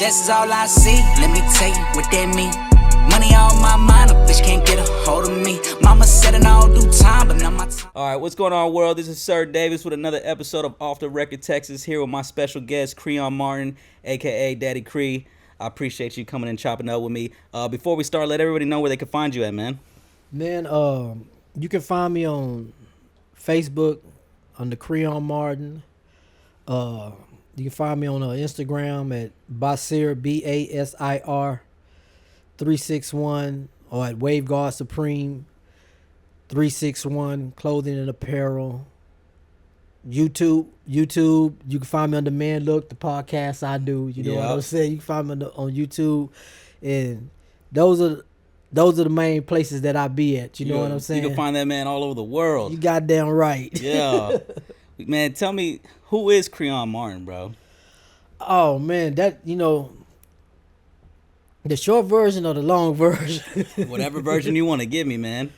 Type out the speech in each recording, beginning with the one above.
Success is all I see. Let me tell you what that mean. Money on my mind, a bitch can't get a hold of me. Mama said in all due time, but not my time. All right, what's going on, world? This is Sir Davis with another episode of Off the Record Texas, here with my special guest, Creon Martin, a.k.a. Daddy Cree. I appreciate you coming and chopping up with me. Before we start, let everybody know where they can find you at, man. Man, you can find me on Facebook under Creon Martin. You can find me on Instagram at Basir, BASIR 361, or at Waveguard Supreme 361, clothing and apparel. YouTube, you can find me under Man Look, the podcast I do. You know what I'm saying? You can find me on YouTube, and those are the main places that I be at. You know what I'm saying? You can find that man all over the world. You goddamn right. Yeah. Man, tell me, who is Creon Martin, bro? Oh, man, that, the short version or the long version? Whatever version you want to give me, man.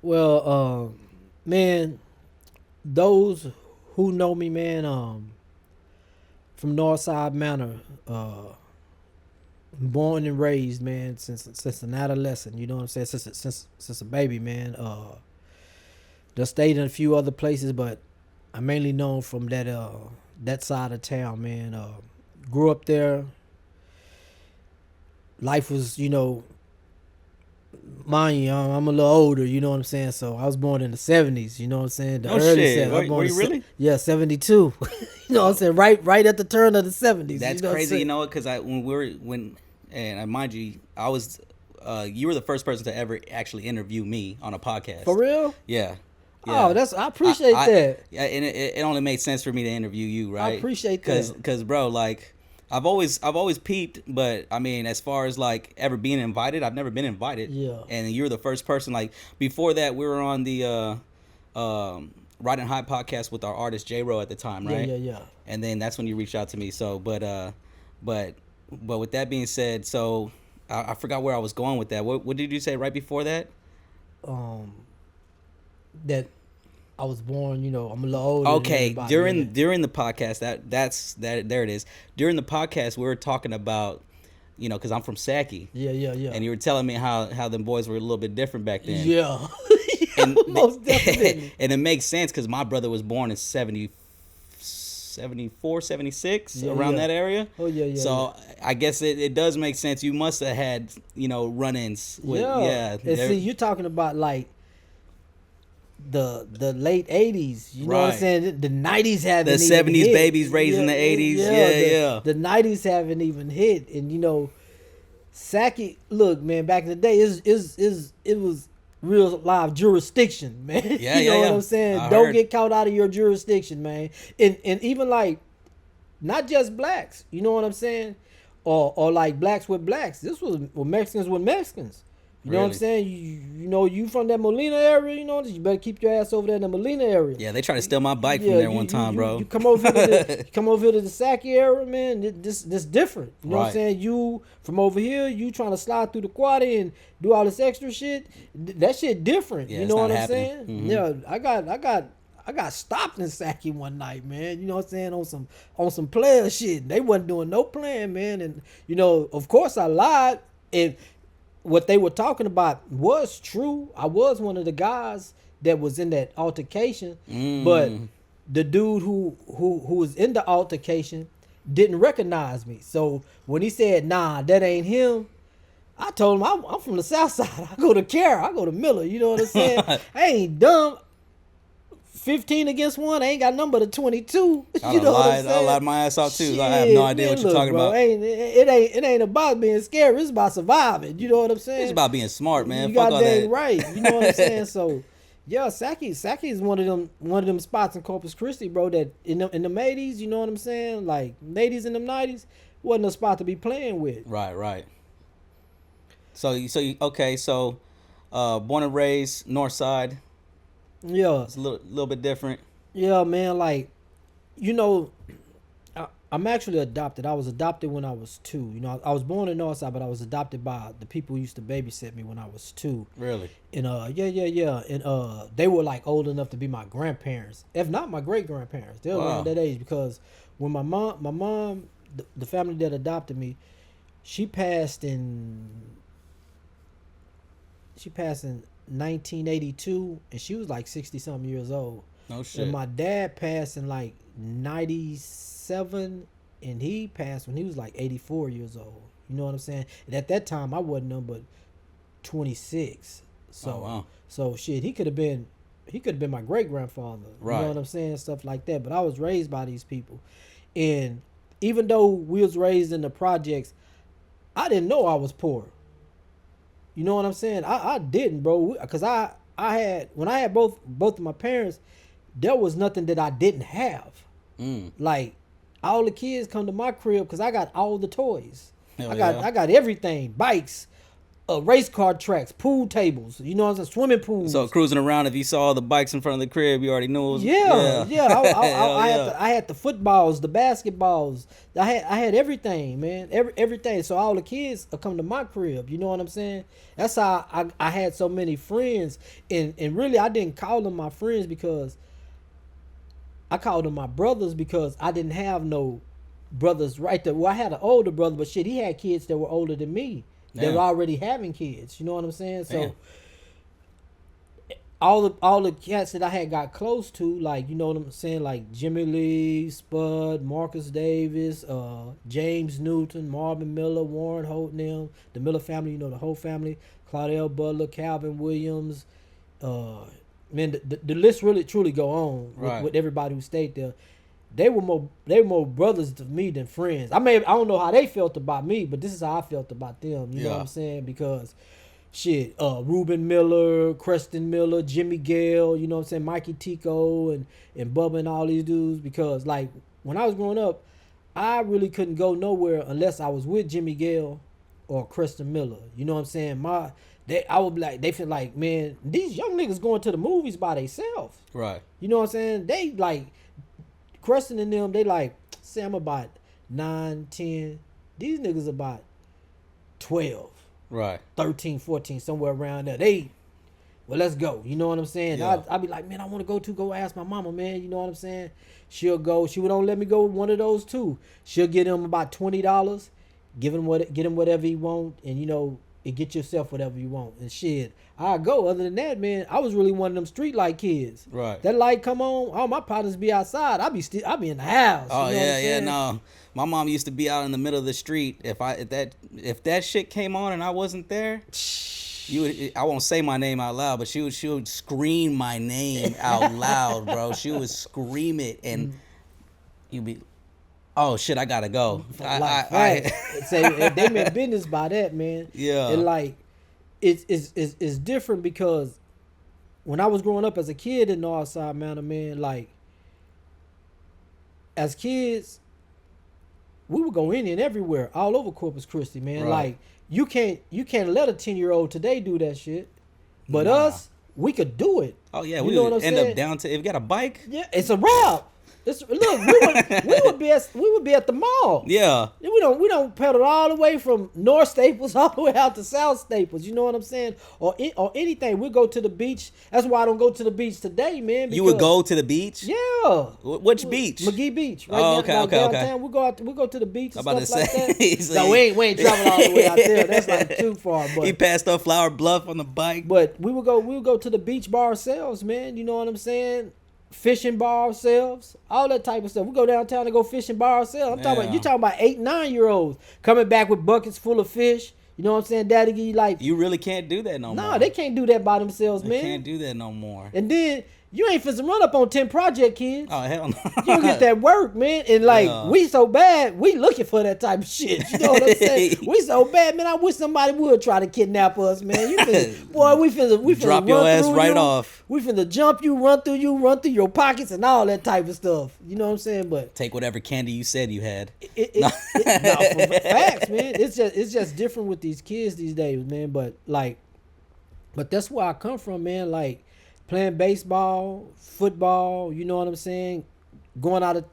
Well, man, those who know me, man, from Northside Manor, born and raised, man, since an adolescent, you know what I'm saying? Since a baby, man. Just stayed in a few other places, but I'm mainly known from that side of town, man. Grew up there. Life was, mind you, I'm a little older, you know what I'm saying? So I was born in the 70s, you know what I'm saying? The early shit. 70s. Were you really? Yeah, 72. You know what I'm saying? Right at the turn of the 70s. That's crazy, because mind you, I was, you were the first person to ever actually interview me on a podcast. For real? Yeah. Oh, I appreciate that. Yeah, and it only made sense for me to interview you, right? I appreciate that. Because, bro, like, I've always peeped, but I mean, as far as like ever being invited, I've never been invited. Yeah. And you're the first person. Like before that, we were on the Riding High podcast with our artist J-Ro at the time, right? Yeah. And then that's when you reached out to me. So, but with that being said, so I forgot where I was going with that. What did you say right before that? That I was born, I'm a little older. Okay, during the podcast, there it is. During the podcast, we were talking about, because I'm from Saki. Yeah. And you were telling me how them boys were a little bit different back then. Yeah. And most definitely. And it makes sense because my brother was born in 74, 76, around that area. Oh, yeah. So I guess it does make sense. You must have had, run-ins. And see, you're talking about like the late 80s, you know what I'm saying? The 90s haven't the even 70s hit. babies raised in the 80s. Yeah. The 90s haven't even hit, and Saki, look, man, back in the day, it was real live jurisdiction, man. Yeah, you know what I'm saying? Don't get caught out of your jurisdiction, man. And even like not just blacks, you know what I'm saying? Or like blacks with blacks. This was Mexicans with Mexicans. You know what I'm saying? You from that Molina area, you better keep your ass over there in the Molina area. Yeah, they tried to steal my bike from there one time, bro. You come over here to the Saki area, man, this different. You know what I'm saying? You from over here, you trying to slide through the quad and do all this extra shit. That shit different. Yeah, you know what I'm happening. saying? Mm-hmm. Yeah, I got stopped in Saki one night, man. You know what I'm saying? On some player shit. They wasn't doing no playing, man. And of course I lied. And what they were talking about was true. I was one of the guys that was in that altercation, but the dude who was in the altercation didn't recognize me. So when he said, "Nah, that ain't him," I told him I'm from the South Side. I go to Care. I go to Miller. You know what I'm saying? I ain't dumb. 15 against 1, I ain't got number to 22. You know what I'm saying? I lied my ass off too. Shit, I have no idea what you're talking about. It ain't about being scared. It's about surviving. You know what I'm saying? It's about being smart, man. You Fuck got all that. Right. You know what I'm saying? So, yeah, Saki is one of them spots in Corpus Christi, bro. That in them 80s, you know what I'm saying? Like 80s and them 90s, wasn't a spot to be playing with. Right. So born and raised North Side. Yeah, it's a little bit different. Yeah, man. Like, I'm actually adopted. I was adopted when I was 2. I was born in Northside, but I was adopted by the people who used to babysit me when I was 2. Really? And yeah. And they were like old enough to be my grandparents, if not my great grandparents. They were around that age because when my mom, the family that adopted me, She passed in 1982, and she was like 60 something years old. No shit. And my dad passed in like 97, and he passed when he was like 84 years old. You know what I'm saying? And at that time, I wasn't number 26. So, wow. So shit, he could have been my great grandfather. Right. You know what I'm saying? Stuff like that. But I was raised by these people, and even though we was raised in the projects, I didn't know I was poor. You know what I'm saying? I didn't, bro. Because I had, when I had both of my parents, there was nothing that I didn't have. Like, all the kids come to my crib because I got all the toys. Hell I got everything. Bikes, race car tracks, pool tables. You know what I'm saying? Swimming pools. So cruising around, if you saw the bikes in front of the crib, you already knew it was. I had the footballs, the basketballs. I had everything, man. Everything. So all the kids come to my crib. You know what I'm saying? That's how I had so many friends. And really, I didn't call them my friends because I called them my brothers, because I didn't have no brothers right there. Well, I had an older brother, but shit, he had kids that were older than me. They were already having kids. You know what I'm saying? So all the cats that I had got close to, like, you know what I'm saying, like Jimmy Lee, Spud, Marcus Davis, James Newton, Marvin Miller, Warren Holt, them, the Miller family, you know, the whole family, Claudel Butler, Calvin Williams, man, the list really truly go on with everybody who stayed there. They were more brothers to me than friends. I don't know how they felt about me, but this is how I felt about them. You know what I'm saying? Because shit, Reuben Miller, Creston Miller, Jimmy Gale, you know what I'm saying, Mikey Tico and Bubba and all these dudes. Because like when I was growing up, I really couldn't go nowhere unless I was with Jimmy Gale or Creston Miller. You know what I'm saying? I would be like, they feel like, man, these young niggas going to the movies by themselves. Right. You know what I'm saying? They like Creston and them, they like, say I'm about 9, 10. These niggas about 12. Right. 13, 14, somewhere around there. Well, let's go. You know what I'm saying? Yeah. I'd be like, man, I want to go ask my mama, man. You know what I'm saying? She'll go. She would don't let me go with one of those two. She'll get him about $20, get him whatever he want, and you know, and get yourself whatever you want. And shit, I go. Other than that, man, I was really one of them street light kids. Right. That light come on, all my partners be outside. I be in the house. Oh, you know yeah, no. My mom used to be out in the middle of the street. If that shit came on and I wasn't there, I won't say my name out loud, but she would scream my name out loud, bro. She would scream it, and you'd be, oh shit, I gotta go. Say they meant business by that, man. Yeah. And like, it's different because when I was growing up as a kid in Northside Manor, man, like, as kids, we would go in and everywhere, all over Corpus Christi, man. Right. Like, you can't let a 10-year-old today do that shit, but us, we could do it. Oh yeah, you we know would what I'm end saying? up down to, if you got a bike. Yeah, it's a wrap. Look, we would be at the mall. Yeah. We don't pedal all the way from North Staples all the way out to South Staples. You know what I'm saying? Or anything. We go to the beach. That's why I don't go to the beach today, man. You would go to the beach? Yeah. Which beach? McGee Beach. Right downtown. Okay. We go to the beach and I'm about stuff to like say. that. No, we ain't traveling all the way out there. That's like too far. But he passed up Flower Bluff on the bike. But we would go to the beach by ourselves, man. You know what I'm saying? Fishing by ourselves, all that type of stuff. We go downtown and go fishing by ourselves. You talking about 8, 9-year-olds coming back with buckets full of fish. You know what I'm saying? Daddy give you like. You really can't do that no more. No, they can't do that by themselves, man. They can't do that no more. And then you ain't finna run up on 10 project kids. Oh hell no. You don't get that work, man. And like we so bad, we looking for that type of shit. You know what I'm saying? We so bad, man. I wish somebody would try to kidnap us, man. We finna drop your ass right off. We finna jump you, run through your pockets and all that type of stuff. You know what I'm saying? But take whatever candy you said you had. No, for facts, man. It's just different with these kids these days, man. But that's where I come from, man. Like, playing baseball, football, you know what I'm saying? Going to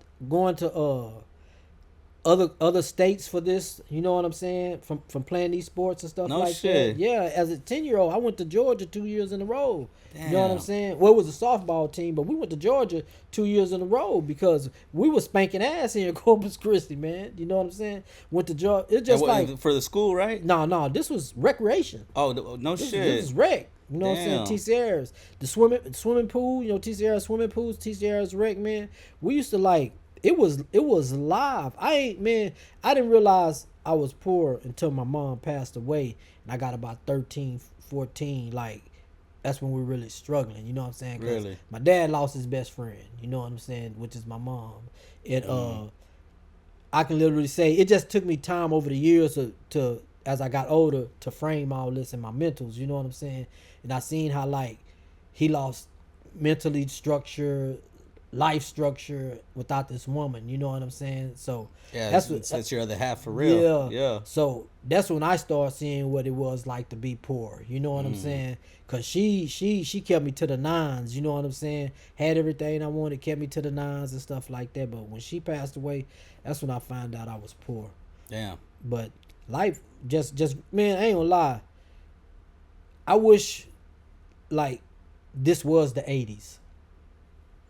other states for this. You know what I'm saying? From playing these sports and stuff No like shit. that. Yeah, as a 10-year-old, I went to Georgia 2 years in a row. Damn. You know what I'm saying? Well, it was a softball team, but we went to Georgia 2 years in a row because we were spanking ass here in Corpus Christi, man. You know what I'm saying? Went to Georgia. It's just like for the school, right? no. This was recreation. Oh, no This shit. is rec. You know what I'm Damn. saying? TCRs. The swimming pool, you know, TCRs swimming pools, TCRs rec, man. We used to like it was live. I didn't realize I was poor until my mom passed away and I got about 13, 14. Like that's when we were really struggling, you know what I'm saying? 'Cause Really? my dad lost his best friend, you know what I'm saying, which is my mom. And I can literally say it just took me time over the years to as I got older to frame all this in my mentals, you know what I'm saying? And I seen how like he lost mentally structure, life structure without this woman, you know what I'm saying? So Yeah, that's your other half for Yeah. real. Yeah. So that's when I started seeing what it was like to be poor, you know what I'm saying? Cause she kept me to the nines, you know what I'm saying? Had everything I wanted, kept me to the nines and stuff like that. But when she passed away, that's when I found out I was poor. Damn. But life just man, I ain't gonna lie. I wish like this was the 80s.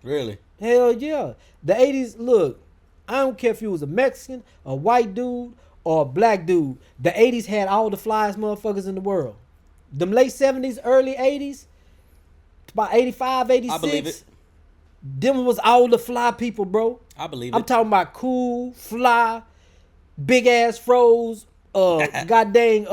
Really? Hell yeah. The 80s, look, I don't care if you was a Mexican, a white dude, or a black dude. The 80s had all the flyest motherfuckers in the world. Them late 70s, early 80s, about 85, 86. I believe it. Them was all the fly people, bro. I believe I'm it. talking about cool, fly, big ass froze, goddamn,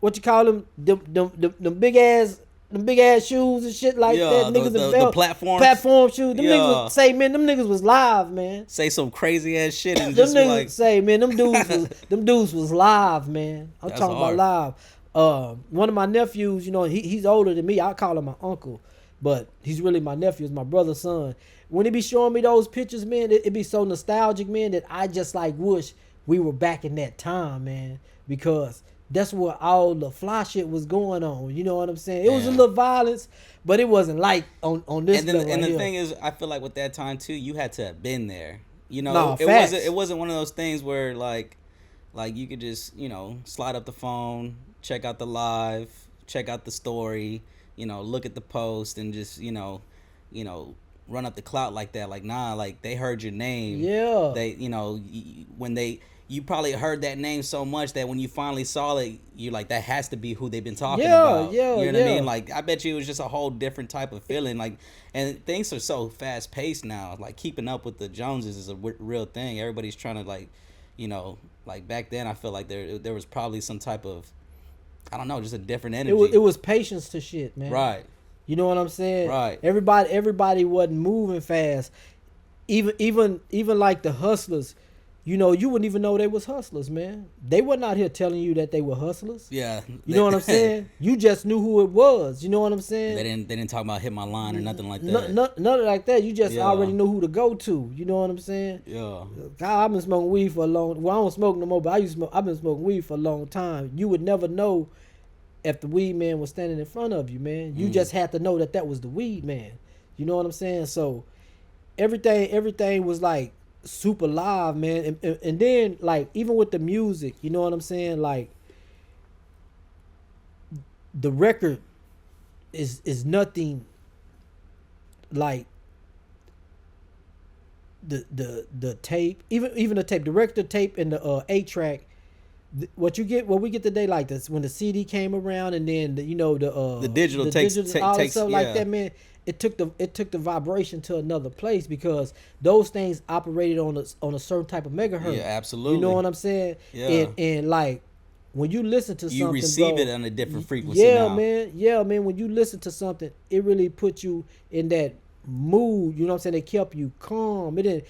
what you call them? Them big ass shoes and shit like Yeah, that. Niggas the platforms. platform shoes. Them Yeah. niggas would say, man, them niggas was live, man. Say some crazy ass shit and Them just niggas like say, man, them dudes was live, man. I'm That's talking hard. about live. One of my nephews, you know, he's older than me. I call him my uncle, but he's really my nephew. It's my brother's son. When he be showing me those pictures, man, it be so nostalgic, man, that I just like wish we were back in that time, man, because that's where all the fly shit was going on. You know what I'm saying? It was a Yeah. little violence, but it wasn't like on this and level. then, and right the here. thing is, I feel like with that time too, you had to have been there. You know, Nah, it facts. wasn't one of those things where like you could just, you know, slide up the phone, check out the live, check out the story, you know, look at the post and just, you know, run up the clout like that. Like, nah, like they heard your name. Yeah. They, you know, you probably heard that name so much that when you finally saw it, you're like, that has to be who they've been talking about. Yeah, you know what I yeah. mean? Like, I bet you it was just a whole different type of feeling. Like, and things are so fast paced now. Like, keeping up with the Joneses is a real thing. Everybody's trying to, like, you know, like back then, I feel like there was probably some type of, I don't know, just a different energy. It was patience to shit, man. Right. You know what I'm saying? Right. Everybody wasn't moving fast. Even like the hustlers, you know, you wouldn't even know they was hustlers, man. They wasn't out here telling you that they were hustlers. Yeah. You know what I'm saying? You just knew who it was. You know what I'm saying? They didn't talk about hit my line or nothing like that. None like that. You just Yeah. already knew who to go to. You know what I'm saying? Yeah. God, I've been smoking weed for a long. Well, I don't smoke no more, but I've been smoking weed for a long time. You would never know if the weed man was standing in front of you, man. You just had to know that was the weed man. You know what I'm saying? So everything was like super live, man. And then like even with the music, you know what I'm saying? Like the record is nothing like the tape, even the tape, the record tape and the 8-track. What we get today, like this, when the CD came around, and then the digital takes all that takes stuff yeah. like that, man. It took the vibration to another place because those things operated on a certain type of megahertz. Yeah, absolutely. You know what I'm saying? Yeah. And like when you listen to something, you receive bro, it on a different frequency. Yeah, now. man. Yeah, man. When you listen to something, it really puts you in that mood. You know what I'm saying? It kept you calm. It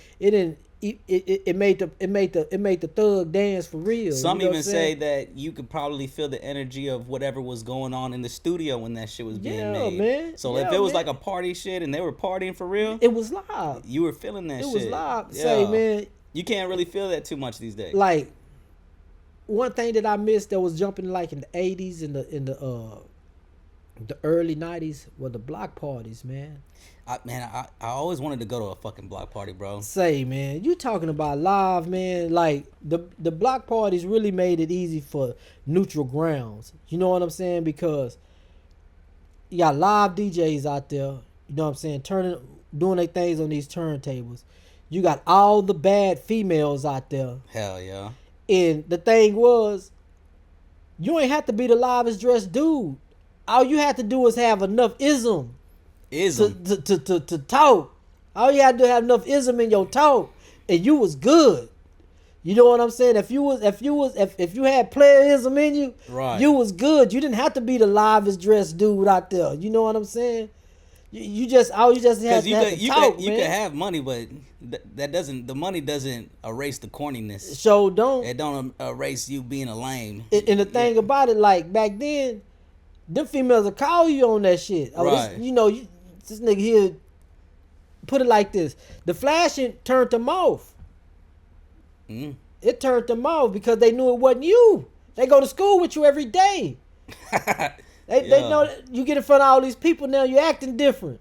made the thug dance for real. Some you know even what I'm say saying? that you could probably feel the energy of whatever was going on in the studio when that shit was being Yeah, made. man. So Yeah, if it was man. like a party shit and they were partying for real, It was live. you were feeling that It shit. was live. Yeah. Say, man, You can't really feel that too much these days. like one thing that I missed that was jumping like in the 80s in the The early 90s were the block parties, man. I always wanted to go to a fucking block party, bro. Say, man, you talking about live, man. Like, the block parties really made it easy for neutral grounds. You know what I'm saying? Because you got live DJs out there, you know what I'm saying, doing their things on these turntables. You got all the bad females out there. Hell yeah. And the thing was, you ain't have to be the livest dressed dude. All you had to do is have enough ism to talk. All you had to do have enough ism in your talk, and you was good. You know what I'm saying? If you had playerism in you, right, you was good. You didn't have to be the livest dressed dude out there. You know what I'm saying? You just had to talk, man. You could have money, but that doesn't. The money doesn't erase the corniness. So don't. It don't erase you being a lame. And the thing about it, like back then, them females will call you on that shit. Oh, right. This nigga here. Put it like this: the flashing turned them off. It turned them off because they knew it wasn't you. They go to school with you every day. They know that you get in front of all these people now. You acting different.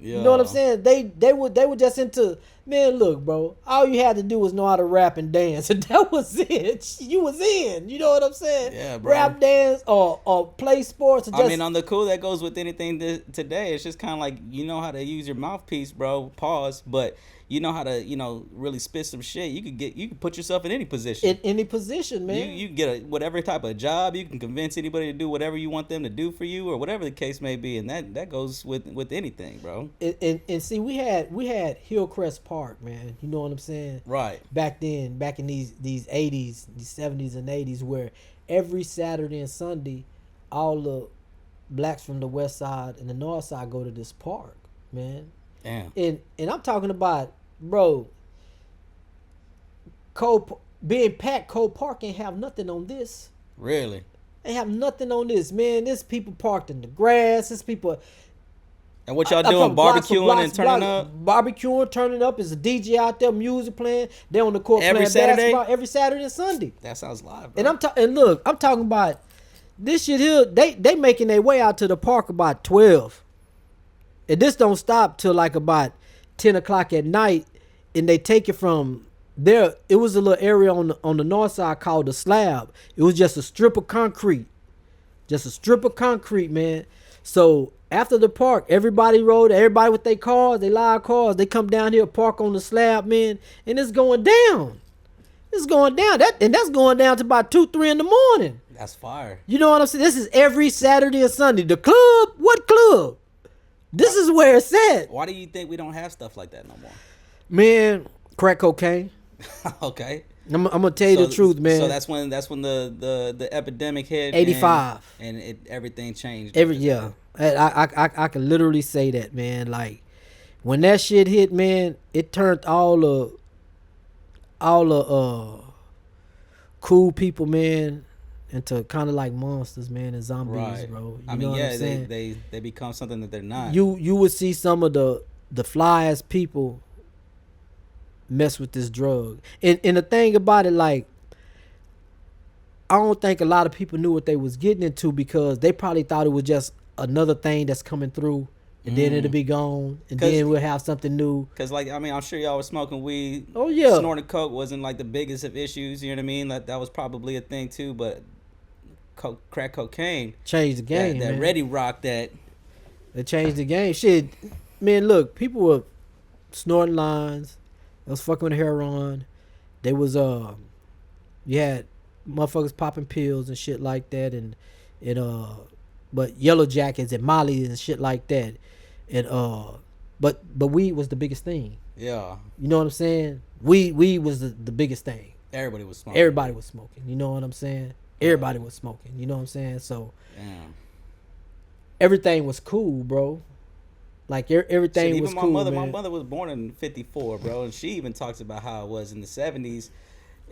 Yeah. You know what I'm saying? They were just into, man. Look, bro. All you had to do was know how to rap and dance, and that was it. You was in. You know what I'm saying? Yeah, bro. Rap, dance, or play sports. Or just, I mean, on the cool that goes with anything today. It's just kind of like you know how to use your mouthpiece, bro. Pause, but. You know how to, really spit some shit. You can put yourself in any position. In any position, man. You get whatever type of job. You can convince anybody to do whatever you want them to do for you, or whatever the case may be, and that goes with anything, bro. And see, we had Hillcrest Park, man. You know what I'm saying? Right. Back then, back in these 80s, these 70s and 80s, where every Saturday and Sunday, all the blacks from the west side and the north side go to this park, man. Damn. And I'm talking about, bro, being packed, Cole Park ain't have nothing on this. Really? They have nothing on this, man. There's people parked in the grass. There's people. And what y'all doing? Barbecuing and turning up? Barbecuing, turning up. There's a DJ out there, music playing. They on the court every playing Saturday? basketball every Saturday and Sunday. That sounds live, bro. And I'm talking about this shit here. They making their way out to the park about 12. And this don't stop till like about 10 o'clock at night, and they take it from there. It was a little area on the north side called the Slab. It was just a strip of concrete, man. So after the park, everybody with their cars, they live cars, they come down here, park on the Slab, man, and it's going down. That's going down to about 2-3 in the morning. That's fire. You know what I'm saying? This is every Saturday and Sunday. The club, what club? This is where it's at. Why do you think we don't have stuff like that no more? Man, crack cocaine. Okay. I'm gonna tell you the truth, man. So that's when the epidemic hit. 85. And everything changed. I can literally say that, man. Like when that shit hit, man, it turned all the cool people, man, into kind of like monsters, man, and zombies, right, bro. I mean, yeah, they become something that they're not. You would see some of the flyest people mess with this drug, and the thing about it, like, I don't think a lot of people knew what they was getting into because they probably thought it was just another thing that's coming through, and then it'll be gone, and then we'll have something new. Cause like, I mean, I'm sure y'all was smoking weed. Oh yeah, snorting coke wasn't like the biggest of issues. You know what I mean? That was probably a thing too, but crack cocaine changed the game. That Ready Rock that. It changed the game. Shit, man, look, people were snorting lines. They was fucking with heroin. They was you had motherfuckers popping pills and shit like that, and but yellow jackets and molly and shit like that, and but weed was the biggest thing. Yeah. You know what I'm saying? Weed was the biggest thing. Everybody was smoking. You know what I'm saying? Everybody was smoking. You know what I'm saying? So damn. Everything was cool, bro. Like everything shit, was even cool. My mother was born in '54, bro, and she even talks about how it was in the '70s.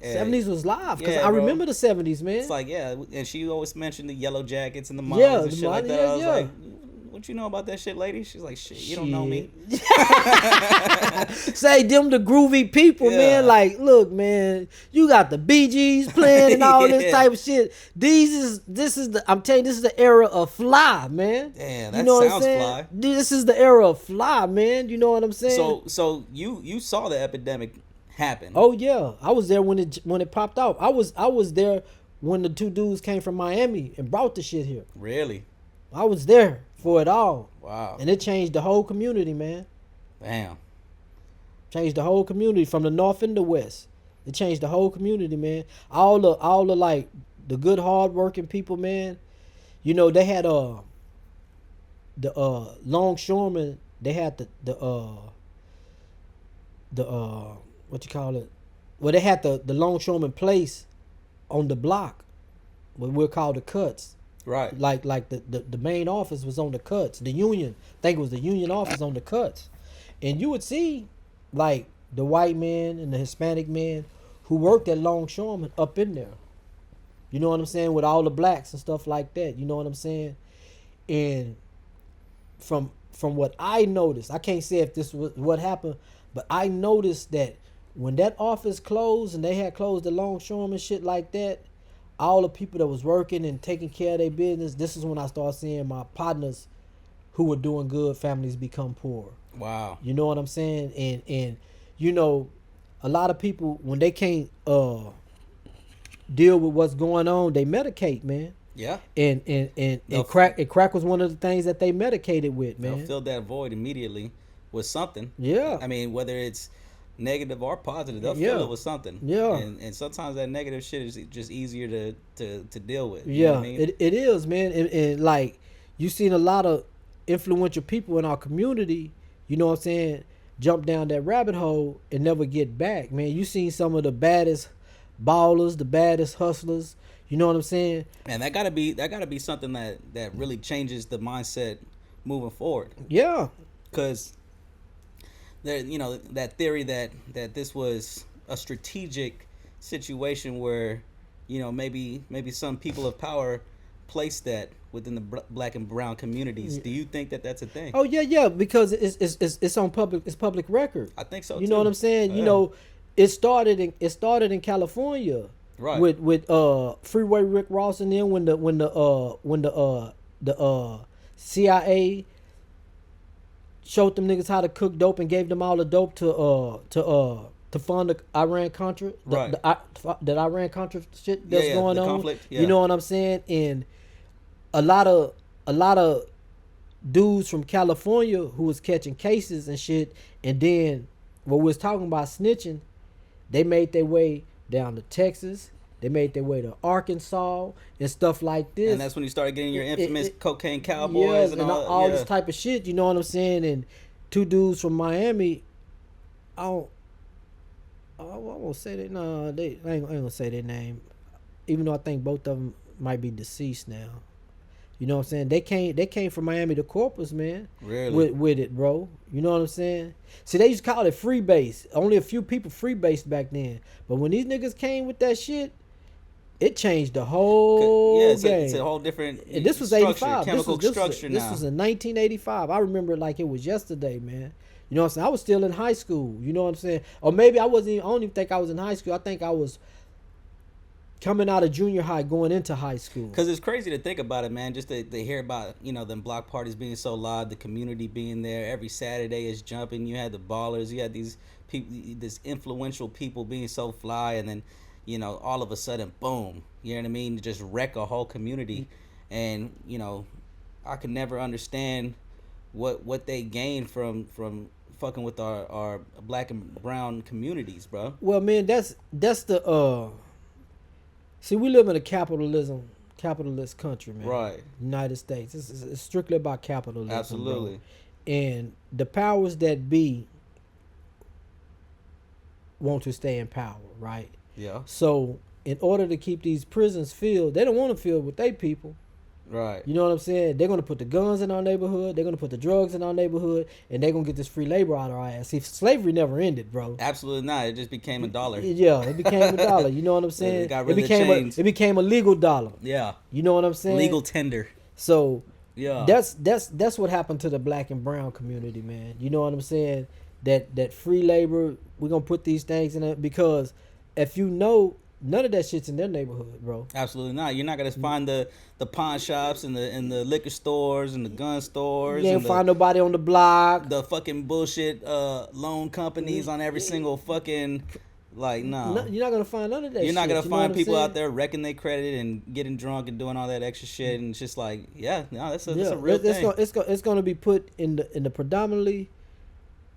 70s was live because I remember the 70s, man. It's like, yeah, and she always mentioned the yellow jackets and the models and shit like that. I was like, what you know about that shit, lady? She's like, shit, you don't know me. Say them the groovy people, man. Like, look, man, you got the Bee Gees playing and all this type of shit. I'm telling you, this is the era of fly, man. Damn, that you know sounds fly. This is the era of fly, man. You know what I'm saying? So you saw the epidemic happen. Oh yeah, I was there when it popped out. I was there when the two dudes came from Miami and brought the shit here. Really? I was there for it all. Wow. And it changed the whole community, man. Damn. Changed the whole community from the north and the west. It changed the whole community, man. All the like the good hard working people, man. You know, they had the longshoremen, they had the what you call it? Well, they had the longshoreman place on the block, what we'll call the cuts. Right. Like the main office was on the cuts. The union, I think it was the union office on the cuts. And you would see like the white man and the Hispanic man who worked at longshoreman up in there. You know what I'm saying? With all the blacks and stuff like that. You know what I'm saying? And from what I noticed, I can't say if this was what happened, but I noticed that when that office closed and they had closed the longshoreman shit like that, all the people that was working and taking care of their business, this is when I started seeing my partners who were doing good, families become poor. Wow. You know what I'm saying? And you know, a lot of people, when they can't deal with what's going on, they medicate, man. Yeah. And crack was one of the things that they medicated with, man. They'll fill that void immediately with something. Yeah. I mean, whether it's negative or positive, they'll fill it with something. Yeah. And sometimes that negative shit is just easier to deal with. You know what I mean? it is, man. And like, you seen a lot of influential people in our community, you know what I'm saying, jump down that rabbit hole and never get back, man. You seen some of the baddest ballers, the baddest hustlers, you know what I'm saying? Man, that gotta be something that really changes the mindset moving forward. Yeah. Because there, you know, that theory that this was a strategic situation where, you know, maybe some people of power placed that within the black and brown communities. Do you think that that's a thing? Oh yeah, because it's on public record. I think so. You know what I'm saying? Yeah. You know, it started in California. Right. With Freeway Rick Ross and then when the CIA showed them niggas how to cook dope and gave them all the dope to fund the Iran Contra, that Iran Contra shit that's going on. Conflict, yeah. You know what I'm saying? And a lot of dudes from California who was catching cases and shit, and then what we was talking about snitching, they made their way down to Texas. They made their way to Arkansas and stuff like this. And that's when you started getting your infamous cocaine cowboys and all this type of shit. You know what I'm saying? And two dudes from Miami, I won't say that. No, I ain't gonna say their name. Even though I think both of them might be deceased now. You know what I'm saying? They came from Miami to Corpus, man. Really? With it, bro. You know what I'm saying? See, they used to call it free base. Only a few people free based back then. But when these niggas came with that shit, it changed the whole game. It's a whole different and this was structure, 85. chemical structure now. This was in 1985. I remember it like it was yesterday, man. You know what I'm saying? I was still in high school. You know what I'm saying? Or maybe I don't even think I was in high school. I think I was coming out of junior high, going into high school. Because it's crazy to think about it, man. Just to hear about, you know, them block parties being so loud, the community being there every Saturday is jumping. You had the ballers, you had these people, this influential people being so fly, and then, you know, all of a sudden, boom, you know what I mean? Just wreck a whole community. And, you know, I could never understand what they gained from fucking with our black and brown communities, bro. Well, man, that's the see, we live in a capitalist country, man. Right. United States. It's strictly about capitalism. Absolutely. Bro. And the powers that be want to stay in power, right? Yeah. So in order to keep these prisons filled, they don't want to fill with their people. Right. You know what I'm saying? They're going to put the guns in our neighborhood. They're going to put the drugs in our neighborhood. And they're going to get this free labor out of our ass. See, slavery never ended, bro. Absolutely not. It just became a dollar. Yeah, it became a dollar. You know what I'm saying? It got rid of the chains. It became a legal dollar. Yeah. You know what I'm saying? Legal tender. So Yeah. That's what happened to the black and brown community, man. You know what I'm saying? That free labor, we're gonna put these things in it because if you know, none of that shit's in their neighborhood, bro. Absolutely not. You're not gonna find the pawn shops and the liquor stores and the gun stores You ain't and find nobody on the block. the fucking bullshit loan companies on every single fucking like no. You're not gonna find none of that. You're not shit. gonna You know find what I'm people saying? out there wrecking their credit and getting drunk and doing all that extra shit and it's just like that's a Yeah, real thing. it's gonna be put in the predominantly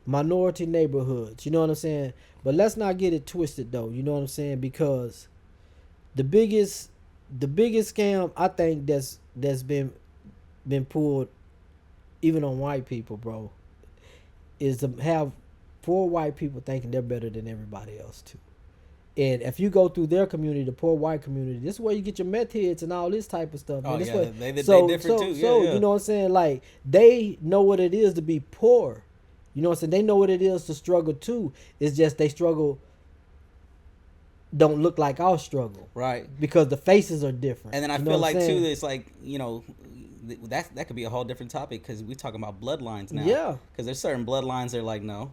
minority neighborhoods. You know what I'm saying? But let's not get it twisted though. You know what I'm saying? Because the biggest scam I think that's been pulled even on white people, bro, is to have poor white people thinking they're better than everybody else too. And if you go through their community, the poor white community, this is where you get your meth heads and all this type of stuff. Man. Oh, This yeah, way, they different too. So Yeah. you know what I'm saying? Like they know what it is to be poor. You know what I'm saying? They know what it is to struggle too. It's just they struggle don't look like our struggle. Right. Because the faces are different. And then I You know feel what I'm like saying? too, it's like that could be a whole different topic because we're talking about bloodlines now. Yeah. Because there's certain bloodlines that are like, no,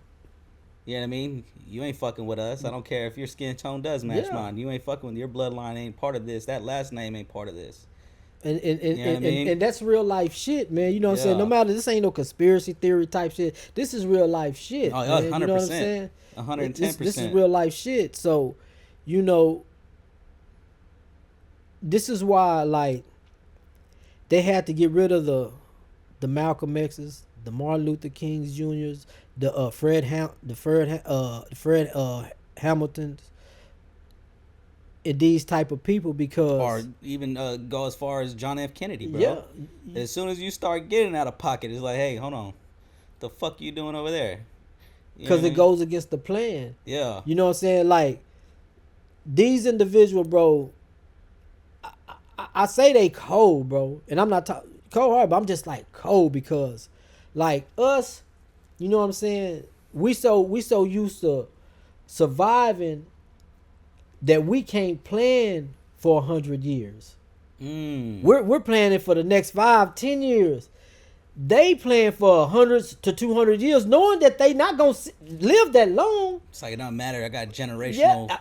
you know what I mean? You ain't fucking with us. I don't care if your skin tone does match Yeah. mine. You ain't fucking with your bloodline. Ain't part of this. That last name ain't part of this. And You know what I mean? and that's real life shit, man. You know what I'm saying? Yeah. No matter, this ain't no conspiracy theory type shit. This is real life shit. Oh, man. 100%. You know what I'm saying? 110%. This is real life shit. So, you know, this is why like they had to get rid of the Malcolm X's, the Martin Luther King's Juniors, the Fred Hamiltons, and these type of people because Or even go as far as John F. Kennedy, bro. yeah, As soon as you start getting out of pocket, it's like, hey, hold on. The fuck you doing over there? You know because what I it mean? goes against the plan. Yeah. You know what I'm saying? Like these individuals, bro. I say they cold, bro, and I'm not talking cold hard, but I'm just like cold because, like us, you know what I'm saying? We so used to surviving that we can't plan for 100 years. We're planning for the next 5-10 years. They plan for 100 to 200 years, knowing that they not gonna live that long. It's like it don't matter. I got generational.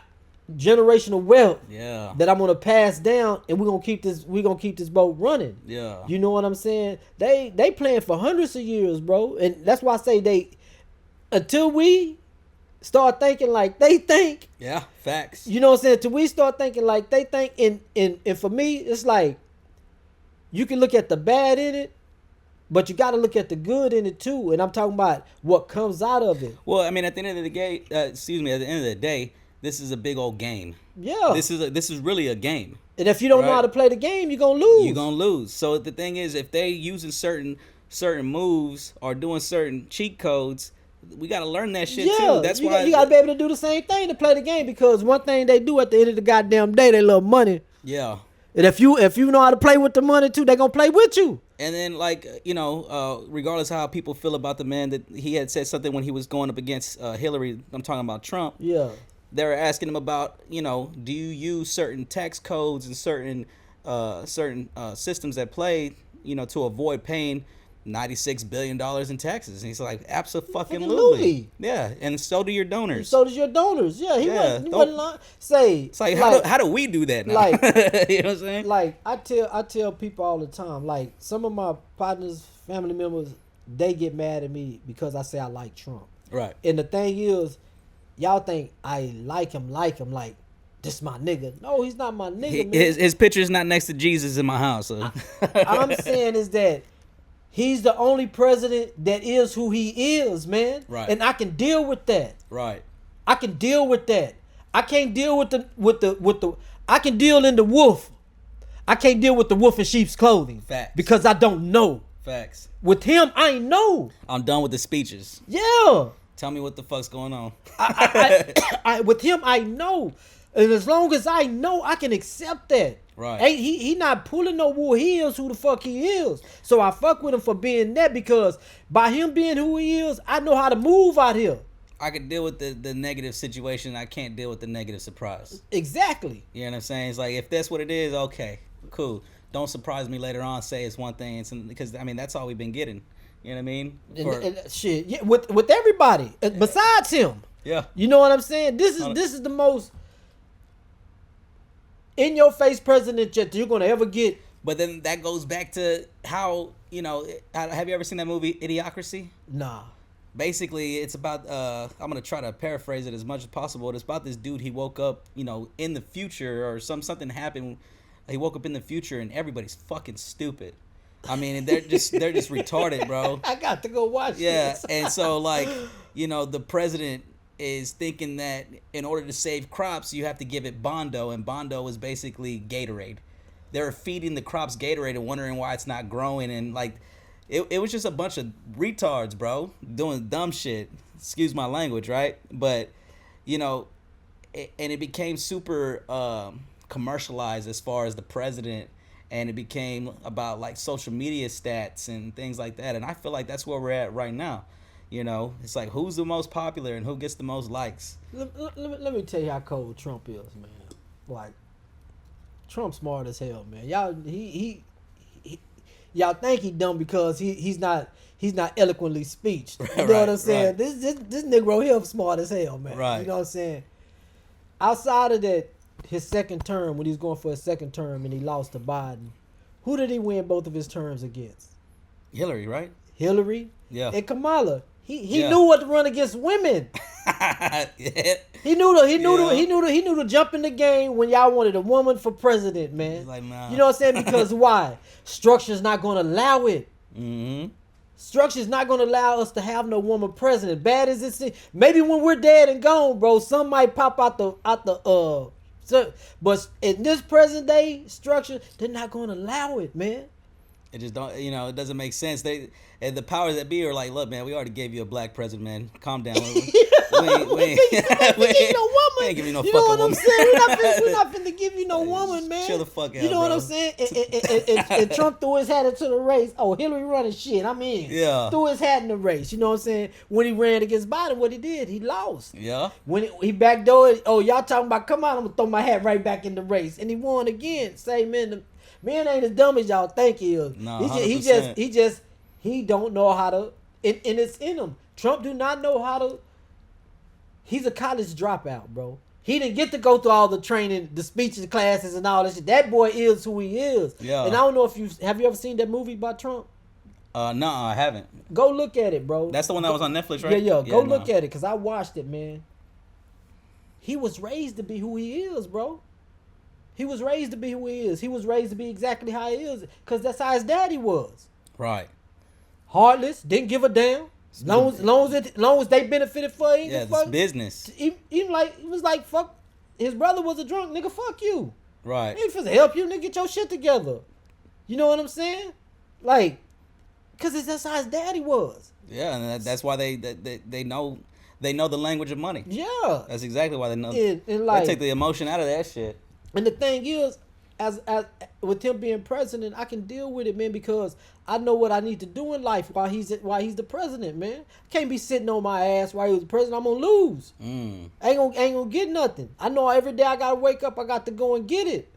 Generational wealth Yeah. that I'm gonna pass down, and we're gonna keep this boat running. Yeah. You know what I'm saying? They plan for hundreds of years, bro, and that's why I say until we start thinking like they think. Yeah. Facts. You know what I'm saying? Till we start thinking like they think, and for me, it's like you can look at the bad in it, but you got to look at the good in it too. And I'm talking about what comes out of it. Well, I mean, at the end of the day, at the end of the day, this is a big old game. Yeah. This is really a game. And if you don't know Right. how to play the game, you're gonna lose. You're gonna lose. So the thing is, if they using certain moves or doing certain cheat codes, we gotta learn that shit too. That's why you gotta be able to do the same thing to play the game, because one thing they do at the end of the goddamn day, they love money. Yeah. And if you know how to play with the money too, they gonna play with you. And then, like, regardless of how people feel about the man, that he had said something when he was going up against Hillary. I'm talking about Trump. Yeah. They were asking him about, do you use certain tax codes and certain systems that play, to avoid paying $96 billion in taxes? And he's like, absolutely. Yeah, and so do your donors. So does your donors. Yeah, he wasn't lying. It's like, how do we do that now? Like, you know what I'm saying? Like, I tell people all the time, like, some of my partners, family members, they get mad at me because I say I like Trump. Right. And the thing is, y'all think I like him, like, this my nigga. No, he's not my nigga, man. His picture's not next to Jesus in my house. So. I'm saying is that he's the only president that is who he is, man. Right. And I can deal with that. Right. I can deal with that. I can't deal with the I can deal in the wolf. I can't deal with the wolf in sheep's clothing. Facts. Because I don't know. Facts. With him, I ain't know. I'm done with the speeches. Yeah. Tell me what the fuck's going on. With him, I know. And as long as I know, I can accept that. Right. Hey, he not pulling no wool. He is who the fuck he is. So I fuck with him for being that, because by him being who he is, I know how to move out here. I can deal with the negative situation. I can't deal with the negative surprise. Exactly. You know what I'm saying? It's like, if that's what it is, okay, cool. don't surprise me later on. Say it's one thing, because I mean that's all we've been getting. You know what I mean? And shit, yeah, with everybody besides him. Yeah. You know what I'm saying? This is the most in your face president that you're gonna ever get. But then that goes back to how, you know, have you ever seen that movie Idiocracy? Nah. Basically, it's about, I'm going to try to paraphrase it as much as possible. It's about this dude, he woke up, you know, in the future, or something happened. He woke up in the future and everybody's fucking stupid. I mean, they're just retarded, bro. I got to go watch this. this. And so, like, you know, the president is thinking that in order to save crops, you have to give it Bondo, and Bondo is basically Gatorade. They're feeding the crops Gatorade and wondering why it's not growing, and like it was just a bunch of retards, bro, doing dumb shit. Excuse my language, right? But you know, and it became super commercialized as far as the president, and it became about like social media stats and things like that. And I feel like that's where we're at right now. You know, it's like who's the most popular and who gets the most likes. Let me tell you how cold Trump is, man. Like, Trump's smart as hell, man. Y'all y'all think he dumb because he's not eloquently speeched. You know what I'm saying? Right. This Negro here smart as hell, man. Right. You know what I'm saying? Outside of that, his second term, when he was going for his second term and he lost to Biden, who did he win both of his terms against? Hillary, right? Hillary. Yeah. And Kamala. He knew what to run against women. Yeah. He knew to jump in the game when y'all wanted a woman for president, man. Like, nah. You know what I'm saying? Because why? Structure's not gonna allow it. Mm-hmm. Structure's not gonna allow us to have no woman president. Bad as it seems. Maybe when we're dead and gone, bro, some might pop out the so, but in this present day structure, they're not gonna allow it, man. It just don't, you know, it doesn't make sense. And the powers that be are like, look, man, we already gave you a black president, man. Calm down. We ain't no woman. We ain't giving you no you fucking know what woman. I'm saying? We're not finna give you no woman, man. Chill the fuck out, you know what bro. I'm saying? And Trump threw his hat into the race. Oh, Hillary running shit. I'm in. Yeah. Threw his hat in the race. You know what I'm saying? When he ran against Biden, what he did, he lost. Yeah. When he backdoored, oh, y'all talking about, come on, I'm gonna throw my hat right back in the race. And he won again. Say, man, man ain't as dumb as y'all think he is. No, He don't know how to, and it's in him. Trump do not know how to. He's a college dropout, bro. He didn't get to go through all the training, the speeches classes, and all that shit. That boy is who he is. Yeah. And I don't know if you ever seen that movie by Trump? No, I haven't. Go look at it, bro. That's the one that was on Netflix, right? Yeah. Go look at it, cause I watched it, man. He was raised to be who he is, bro. He was raised to be who he is. He was raised to be exactly how he is, cause that's how his daddy was. Right. Heartless, didn't give a damn. Long as they benefited for him. Yeah, it's business. Even like it was like fuck. His brother was a drunk nigga. Fuck you. Right. He ain't finna help you, nigga. Get your shit together. You know what I'm saying? Like, cause that's how his daddy was. Yeah, and that's why they know the language of money. Yeah. That's exactly why they know. And like, they take the emotion out of that shit. And the thing is, as with him being president, I can deal with it, man, because I know what I need to do in life while he's the president, man. I can't be sitting on my ass while he was the president. I'm gonna lose. Ain't gonna get nothing. I know every day I gotta wake up, I got to go and get it.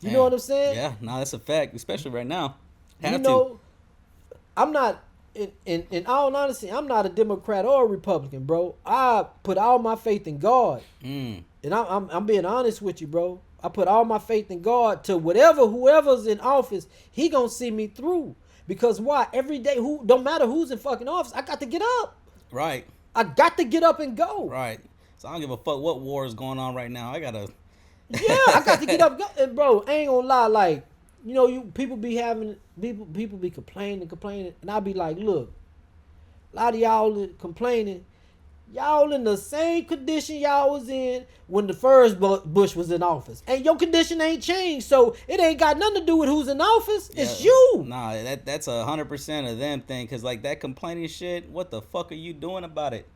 You know what I'm saying? Yeah, no, that's a fact, especially right now. I'm not in all honesty, I'm not a Democrat or a Republican, bro. I put all my faith in God. And I'm being honest with you, bro. I put all my faith in God to whoever's in office, he gonna see me through. Because why? Every day, don't matter who's in fucking office, I got to get up. Right. I got to get up and go. Right. So I don't give a fuck what war is going on right now. I got to get up. And bro, I ain't gonna lie, like, you know, people be complaining, and I be like, look, a lot of y'all complaining. Y'all in the same condition y'all was in when the first Bush was in office. And your condition ain't changed, so it ain't got nothing to do with who's in office. Yeah. It's you. Nah, that's 100% of them thing. Because, like, that complaining shit, what the fuck are you doing about it?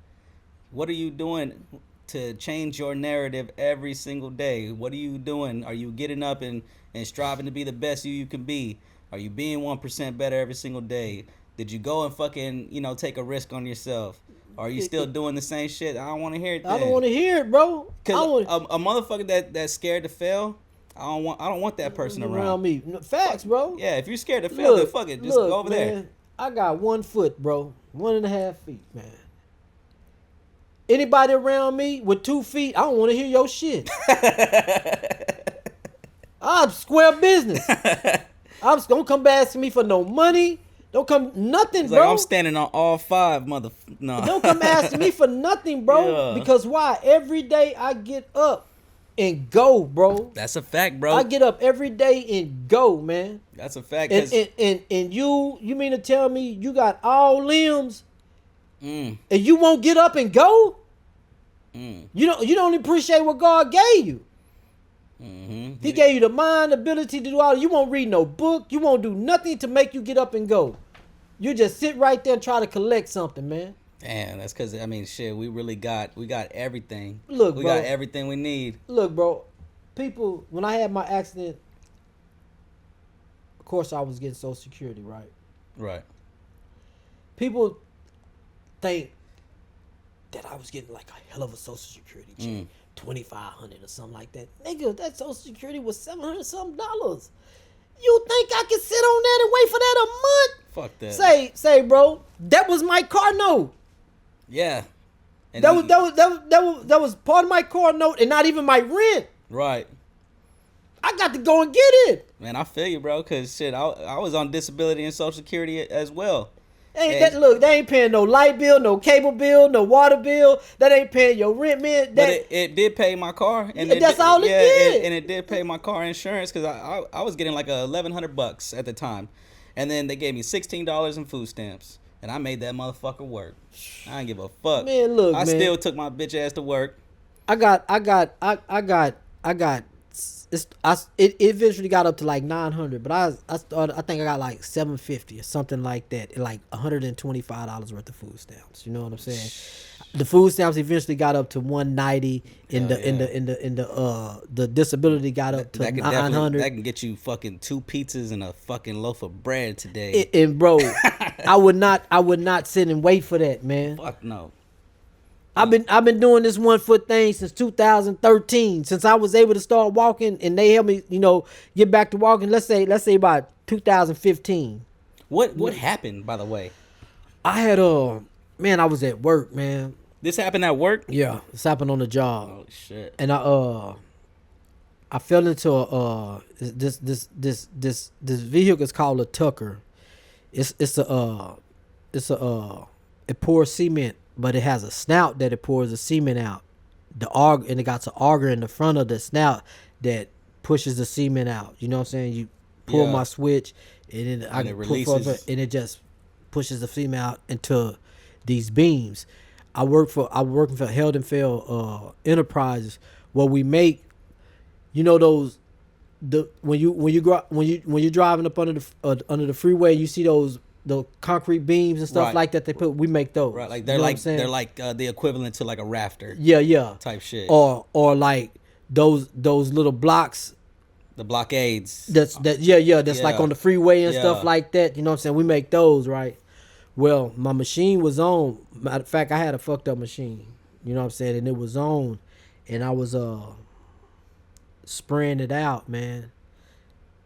What are you doing to change your narrative every single day? What are you doing? Are you getting up and striving to be the best you can be? Are you being 1% better every single day? Did you go and fucking, take a risk on yourself? Are you still doing the same shit? I don't want to hear it then. I don't want to hear it, bro. Because a motherfucker that's scared to fail, I don't want that person around around. me. Facts, bro. Yeah, if you're scared to fail, then fuck it. Just go over man, there. I got 1 foot, bro. 1.5 feet, man. Anybody around me with 2 feet, I don't want to hear your shit. I'm square business. Don't come back to me for no money. Don't come nothing, It's bro. like I'm standing on all 5, no. Don't come asking me for nothing, bro. Yeah. Because why? Every day I get up and go, bro. That's a fact, bro. I get up every day and go, man. That's a fact. And you mean to tell me you got all limbs Mm. and you won't get up and go? Mm. You don't appreciate what God gave you. Mm-hmm. He gave you the mind, ability to do all. You won't read no book. You won't do nothing to make you get up and go. You just sit right there and try to collect something, man. Damn, that's because shit. We got everything. Look, we bro. got everything we need. Look, bro. People, when I had my accident, of course I was getting Social Security, right? Right. People think that I was getting like a hell of a Social Security check, $2,500 or something like that. Nigga, that Social Security was $700 something. You think I can sit on that and wait for that a month? Fuck that. Say, bro, that was my car note. Yeah. And That was part of my car note and not even my rent. Right. I got to go and get it. Man, I feel you, bro. Cause shit, I was on disability and Social Security as well. Look, they ain't paying no light bill, no cable bill, no water bill. That ain't paying your rent, man. But it did pay my car, and that's all it did. And it did pay my car insurance because I was getting like $1,100 at the time, and then they gave me $16 in food stamps, and I made that motherfucker work. I didn't give a fuck. Man, look, I still took my bitch ass to work. It eventually got up to like 900, but I think I got like 750 or something like that, and like $125 worth of food stamps. You know what I'm saying? The food stamps eventually got up to 190, and the disability got up to 900. That can get you fucking 2 pizzas and a fucking loaf of bread today. And bro, I would not sit and wait for that, man. Fuck no. I've been doing this 1 foot thing since 2013. Since I was able to start walking, and they helped me, get back to walking. Let's say about 2015. What happened, by the way? I had I was at work, man. This happened at work? Yeah, this happened on the job. Oh shit. And I fell into this vehicle is called a Tucker. It pours cement, but it has a snout that it pours the cement out. And it got an auger in the front of the snout that pushes the cement out. You know what I'm saying? You pull my switch, and then it releases, and it just pushes the cement out into these beams. I working for Heldenfeld Enterprises, where we make, when you're driving up under the freeway, you see those the concrete beams and stuff like that we make those. Right, like they're the equivalent to like a rafter. Yeah. Type shit. Or like those little blocks. The blockades. That's like on the freeway and stuff like that. You know what I'm saying? We make those, right? Well, my machine was on. Matter of fact, I had a fucked up machine. You know what I'm saying? And it was on, and I was spraying it out, man.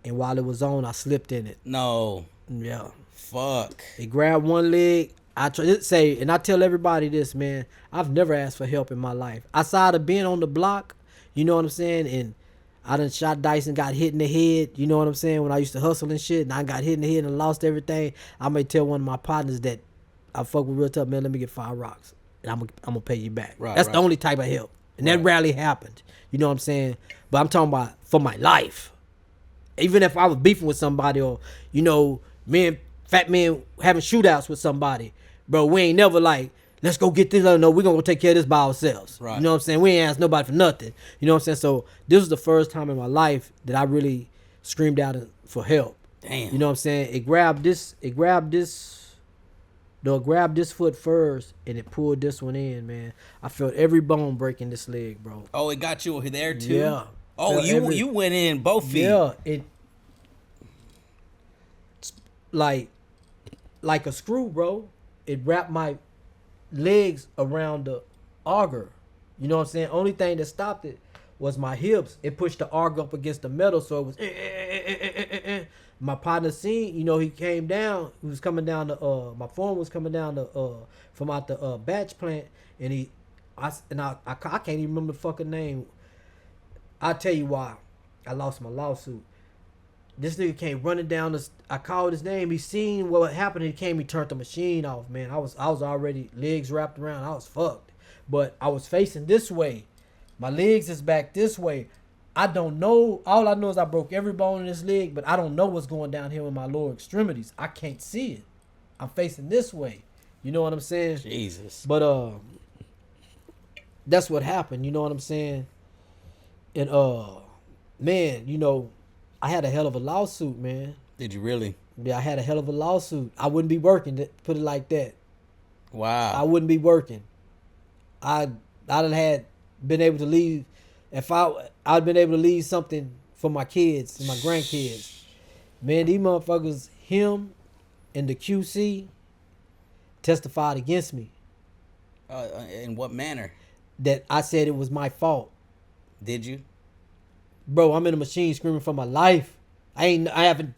And while it was on, I slipped in it. No. Yeah. Fuck. It grabbed one leg. I tell everybody this, man. I've never asked for help in my life. Outside of being on the block, you know what I'm saying? And I done shot dice and got hit in the head. You know what I'm saying? When I used to hustle and shit, and I got hit in the head and lost everything. I may tell one of my partners that I fuck with real tough, man. Let me get 5 rocks, and I'm gonna pay you back. Right, That's the only type of help, and that rarely happened. You know what I'm saying? But I'm talking about for my life. Even if I was beefing with somebody, or fat man having shootouts with somebody, bro, we ain't never like, let's go get this. No, we're gonna go take care of this by ourselves. Right. You know what I'm saying? We ain't ask nobody for nothing. You know what I'm saying? So this was the first time in my life that I really screamed out for help. Damn. You know what I'm saying? It grabbed this foot first, and it pulled this one in, man. I felt every bone break in this leg, bro. Oh, it got you there too? Yeah. Oh, you went in both feet. Yeah. It like a screw, bro. It wrapped my legs around the auger. You know what I'm saying? Only thing that stopped it was my hips. It pushed the arc up against the metal, so it was. My partner seen, you know, he came down. He was coming down the. My phone was coming down the. From out the batch plant, and I can't even remember the fucking name. I'll tell you why. I lost my lawsuit. This nigga came running down the. I called his name. He seen what happened. He came. He turned the machine off. Man, I was already legs wrapped around. I was fucked. But I was facing this way. My legs is back this way. I don't know. All I know is I broke every bone in this leg, but I don't know what's going down here with my lower extremities. I can't see it. I'm facing this way. You know what I'm saying? Jesus. But that's what happened. You know what I'm saying? And man, you know, I had a hell of a lawsuit, man. Did you really? Yeah, I had a hell of a lawsuit. I wouldn't be working. Put it like that. Wow. I wouldn't be working. I'd had been able to leave. If I'd been able to leave something for my kids and my grandkids. Man, these motherfuckers, him and the QC testified against me. In what manner? That I said it was my fault. Did you? Bro, I'm in a machine screaming for my life. I haven't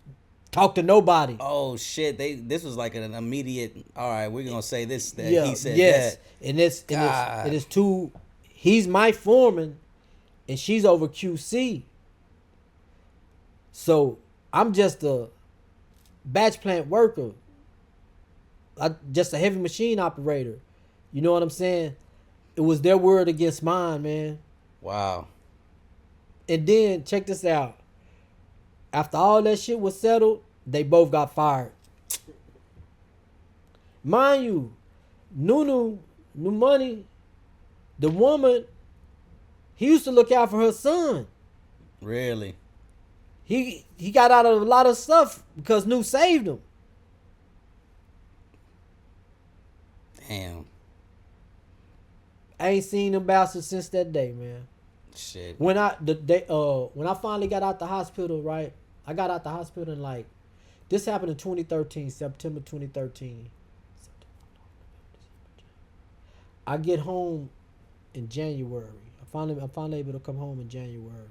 talked to nobody. Oh shit! This was like an immediate. All right, we're gonna say this. That Yeah, he said yes. that. And it is two. He's my foreman, and she's over QC. So I'm just a batch plant worker. Just a heavy machine operator. You know what I'm saying? It was their word against mine, man. Wow. And then check this out. After all that shit was settled, they both got fired. Mind you, Nunu, New Money, the woman, he used to look out for her son. Really? He got out of a lot of stuff because New saved him. Damn. I ain't seen them bastards since that day, man. Shit. When I finally got out the hospital, right? I got out the hospital and like this happened in 2013, September 2013. I get home in January. I'm finally able to come home in January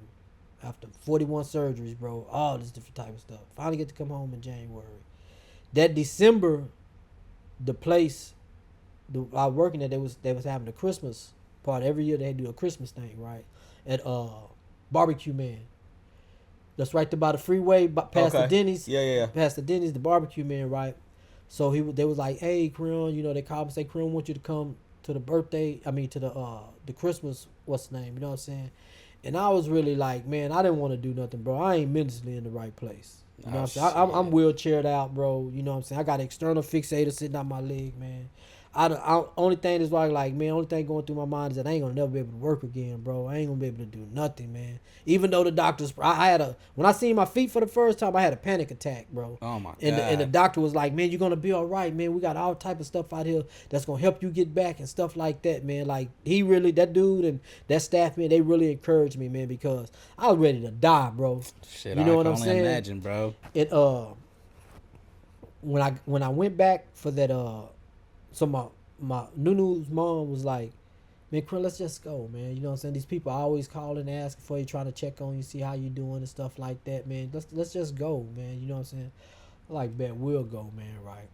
after 41 surgeries, bro. All this different type of stuff. Finally get to come home in January. That December, the place I was working at, they was having a Christmas party every year. They do a Christmas thing, right? At Barbecue Man. That's right there by the freeway, past the Denny's. Yeah. Past the Denny's, the Barbecue Man, right? So they was like, "Hey, Creon, you know," they called and say, "Creon, want you to come to the birthday. I mean, to the Christmas. What's the name? You know what I'm saying?" And I was really like, man, I didn't want to do nothing, bro. I ain't mentally in the right place. You know what I'm saying? I'm wheelchaired out, bro. You know what I'm saying? I got an external fixator sitting on my leg, man. Only thing is like, man, only thing going through my mind is that I ain't gonna never be able to work again, bro. I ain't gonna be able to do nothing, man. Even though the doctors, when I seen my feet for the first time, I had a panic attack, bro. Oh my god. And the doctor was like, man, you're gonna be all right, man. We got all type of stuff out here that's gonna help you get back and stuff like that, man. Like that dude and that staff, man, they really encouraged me, man, because I was ready to die, bro. Shit, you know what I'm only saying? Imagine, bro. It when I went back for that so my Nunu's mom was like, man, Creon, let's just go, man. You know what I'm saying? These people always calling and asking for you, trying to check on you, see how you doing and stuff like that, man. Let's just go, man. You know what I'm saying? I like, bet we'll go, man, right?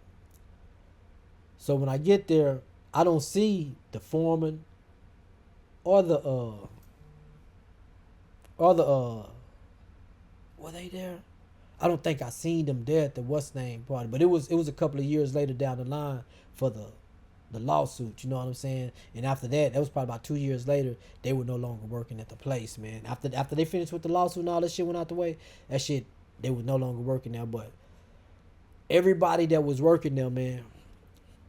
So when I get there, I don't see the foreman or the were they there? I don't think I seen them there at the what's name party, but it was a couple of years later down the line for the lawsuit, you know what I'm saying? And after that was probably about 2 years later, they were no longer working at the place, man. After they finished with the lawsuit and all that shit went out the way, that shit, they was no longer working there. But everybody that was working there, man,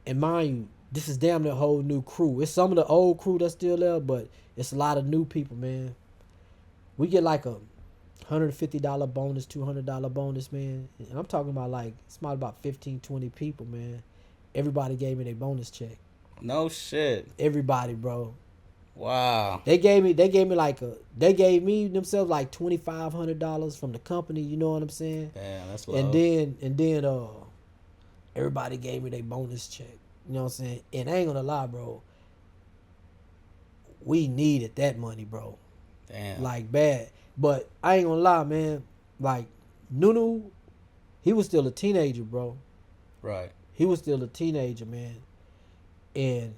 and mind you, this is damn near a whole new crew. It's some of the old crew that's still there, but it's a lot of new people, man. We get like a $150 bonus, $200 bonus, man. And I'm talking about like, it's about 15, 20 people, man. Everybody gave me their bonus check. No shit. Everybody, bro. Wow. They gave me themselves like $2,500 from the company. You know what I'm saying? Damn, that's low. And then everybody gave me their bonus check. You know what I'm saying? And I ain't gonna lie, bro. We needed that money, bro. Damn. like bad. But I ain't gonna lie, man. Like Nunu, he was still a teenager, bro. Right. He was still a teenager, man. And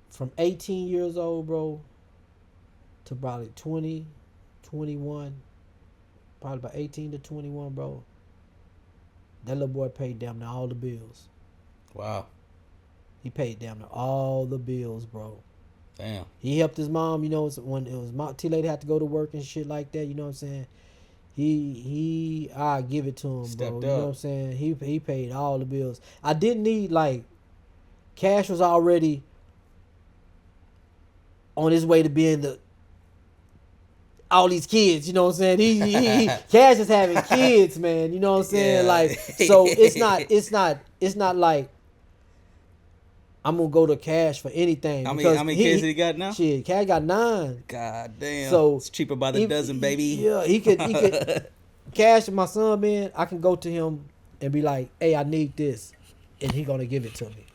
from 18 years old, bro, to probably 20, 21, probably about 18 to 21, bro, that little boy paid damn near all the bills. Wow. He paid damn near all the bills, bro. Damn. He helped his mom, you know, when it was my T lady had to go to work and shit like that, you know what I'm saying? I give it to him, Stepped bro. You know up. what I'm saying? He paid all the bills. I didn't need like Cash was already on his way to being the all these kids, you know what I'm saying? He Cash is having kids, man. You know what I'm saying? Yeah. Like, so it's not like I'm gonna go to Cash for anything because How many kids did he got now? Shit, Cash got 9. God damn. So it's cheaper by the dozen, baby. Yeah, he could Cash, my son, man. I can go to him and be like, "Hey, I need this," and he gonna give it to me.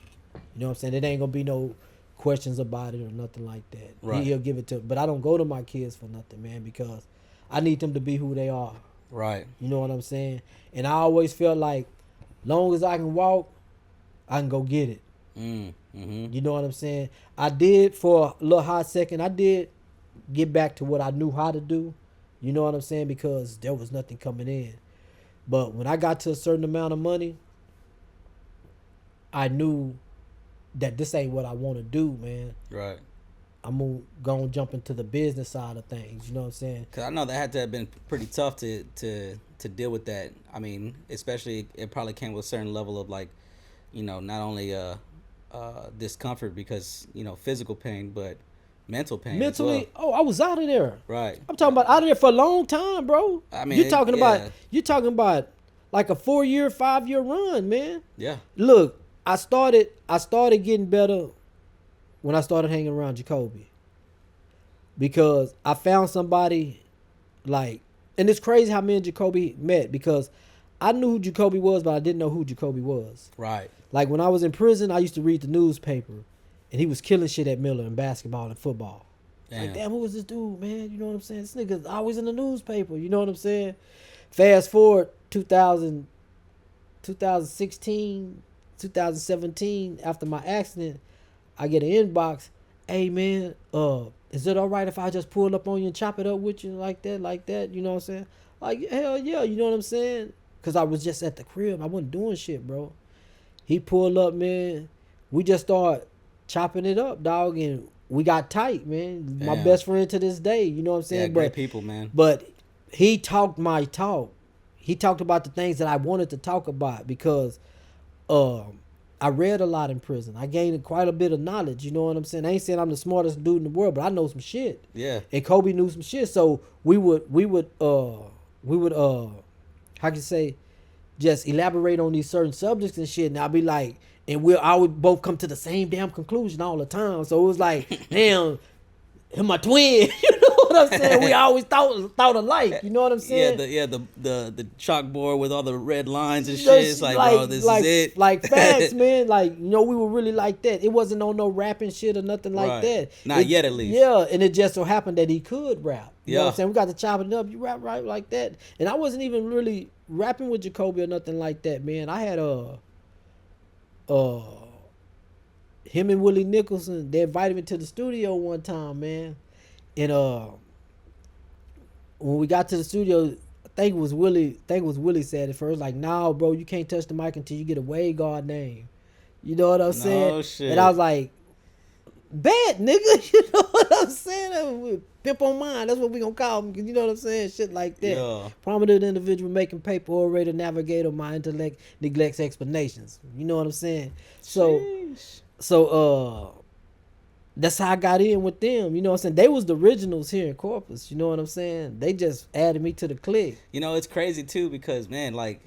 You know what I'm saying? It ain't gonna be no questions about it or nothing like that. Right. He'll give it to. But I don't go to my kids for nothing, man, because I need them to be who they are. Right. You know what I'm saying? And I always felt like, long as I can walk, I can go get it. Mm-hmm. You know what I'm saying? I did for a little hot second. I did get back to what I knew how to do. You know what I'm saying? Because there was nothing coming in. But when I got to a certain amount of money, I knew that this ain't what I want to do, man. Right. I'm gonna jump into the business side of things. You know what I'm saying? Cause I know that had to have been pretty tough to deal with that. I mean, especially it probably came with a certain level of like, you know, not only discomfort because you know physical pain, but mental pain. Mentally, as well. I was out of there. Right. I'm talking about out of there for a long time, bro. I mean, you're talking yeah. about like a 4-year, 5-year run, man. Yeah. Look, I started getting better when I started hanging around Jacoby, because I found somebody like, and it's crazy how me and Jacoby met, because I knew who Jacoby was, but I didn't know who Jacoby was. Right. Like when I was in prison, I used to read the newspaper, and he was killing shit at Miller in basketball and football. Damn. Like, damn, who was this dude, man? You know what I'm saying? This nigga's always in the newspaper. You know what I'm saying? Fast forward 2016, 2017, after my accident, I get an inbox. Hey, man, is it all right if I just pull up on you and chop it up with you like that? You know what I'm saying? Like, hell yeah, you know what I'm saying? Because I was just at the crib. I wasn't doing shit, bro. He pulled up, man. We just started chopping it up, dog, and we got tight, man. My Damn. best friend to this day, you know what I'm saying? Yeah, great people, man. But he talked my talk. He talked about the things that I wanted to talk about, because I read a lot in prison. I gained quite a bit of knowledge, you know what I'm saying? I ain't saying I'm the smartest dude in the world, but I know some shit. Yeah. And Kobe knew some shit. So we would how can you say, just elaborate on these certain subjects and shit, and I'll be like, and I would both come to the same damn conclusion all the time. So it was like, damn, him my twin. You know what I'm saying? We always thought alike. You know what I'm saying? The chalkboard with all the red lines and shit. It's like, bro, this is it. Like facts, man. Like, you know, we were really like that. It wasn't on no rapping shit or nothing like Right. that. Not yet, at least. Yeah, and it just so happened that he could rap. You know what Yeah. I'm saying? We got to chop it up. You rap right like that. And I wasn't even really rapping with Jacoby or nothing like that, man. I had him and Willie Nicholson, they invited me to the studio one time, man. And when we got to the studio, I think it was Willie said at first, like, nah, bro, you can't touch the mic until you get a Way God name. You know what I'm saying? No shit. And I was like, bad nigga, you know what I'm saying? Pimp on mine, that's what we gonna call him, you know what I'm saying? Shit like that. Yeah. Prominent individual making paper, orator, navigator, my intellect neglects explanations. You know what I'm saying? So that's how I got in with them. You know what I'm saying? They was the originals here in Corpus. You know what I'm saying? They just added me to the clique. You know, it's crazy too because, man, like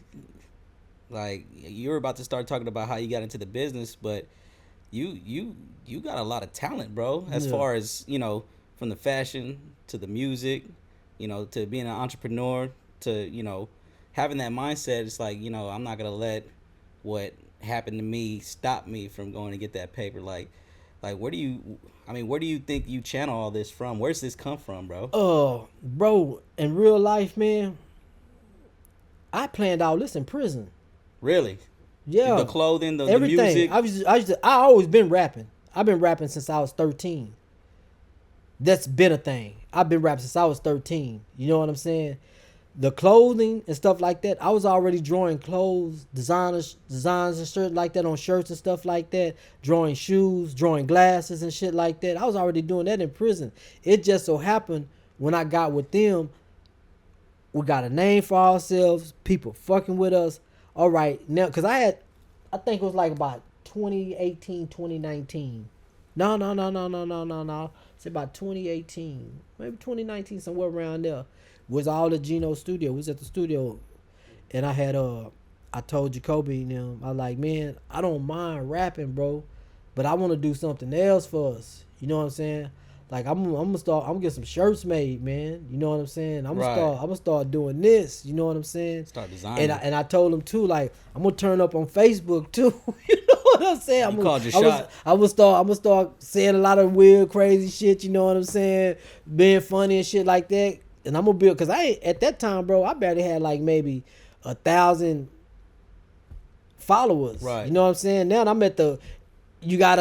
you were about to start talking about how you got into the business, but you got a lot of talent, bro. As far as, you know, from the fashion to the music, you know, to being an entrepreneur, to, you know, having that mindset. It's like, you know, I'm not gonna let what happened to me stop me from going to get that paper. Like, Like, where do you think you channel all this from? Where's this come from, bro? Bro, in real life, man, I planned all this in prison. Really? Yeah, The clothing, the everything. music. I always been rapping. I've been rapping since I was 13. That's been a thing. I've been rapping since I was 13. You know what I'm saying? The clothing and stuff like that, I was already drawing clothes, designs and shit like that on shirts and stuff like that, drawing shoes, drawing glasses and shit like that. I was already doing that in prison. It just so happened when I got with them, we got a name for ourselves, people fucking with us. All right, now, because I think it was like about 2018, 2019. No. It's about 2018, maybe 2019, somewhere around there. Was all the Geno studio. We was at the studio, and I told Jacoby and them, I was like, man, I don't mind rapping, bro, but I want to do something else for us. You know what I'm saying? Like I'm gonna get some shirts made, man. You know what I'm saying? I'm gonna start doing this. You know what I'm saying? Start designing. And I told him too, like I'm gonna turn up on Facebook too. You know what I'm saying? Called your shot. I'm gonna start saying a lot of weird, crazy shit. You know what I'm saying? Being funny and shit like that. And I'm gonna build, cause at that time, bro, I barely had like maybe 1,000 followers. Right. You know what I'm saying? Now I'm at the, you can't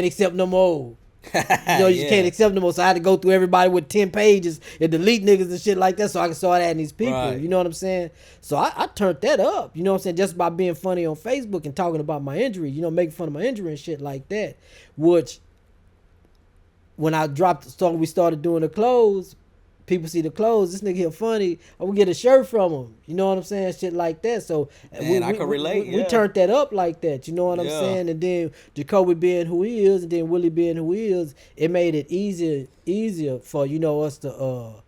accept no more. You can't accept no more. So I had to go through everybody with 10 pages and delete niggas and shit like that so I can start adding these people. Right. You know what I'm saying? So I turned that up. You know what I'm saying? Just by being funny on Facebook and talking about my injury, making fun of my injury and shit like that. Which, when I dropped the song, we started doing the clothes. People see the clothes. This nigga here funny. I would get a shirt from him. You know what I'm saying? Shit like that. So I can relate. We turned that up like that. You know what I'm Yeah. saying? And then Jacoby being who he is, and then Willie being who he is, it made it easier for us to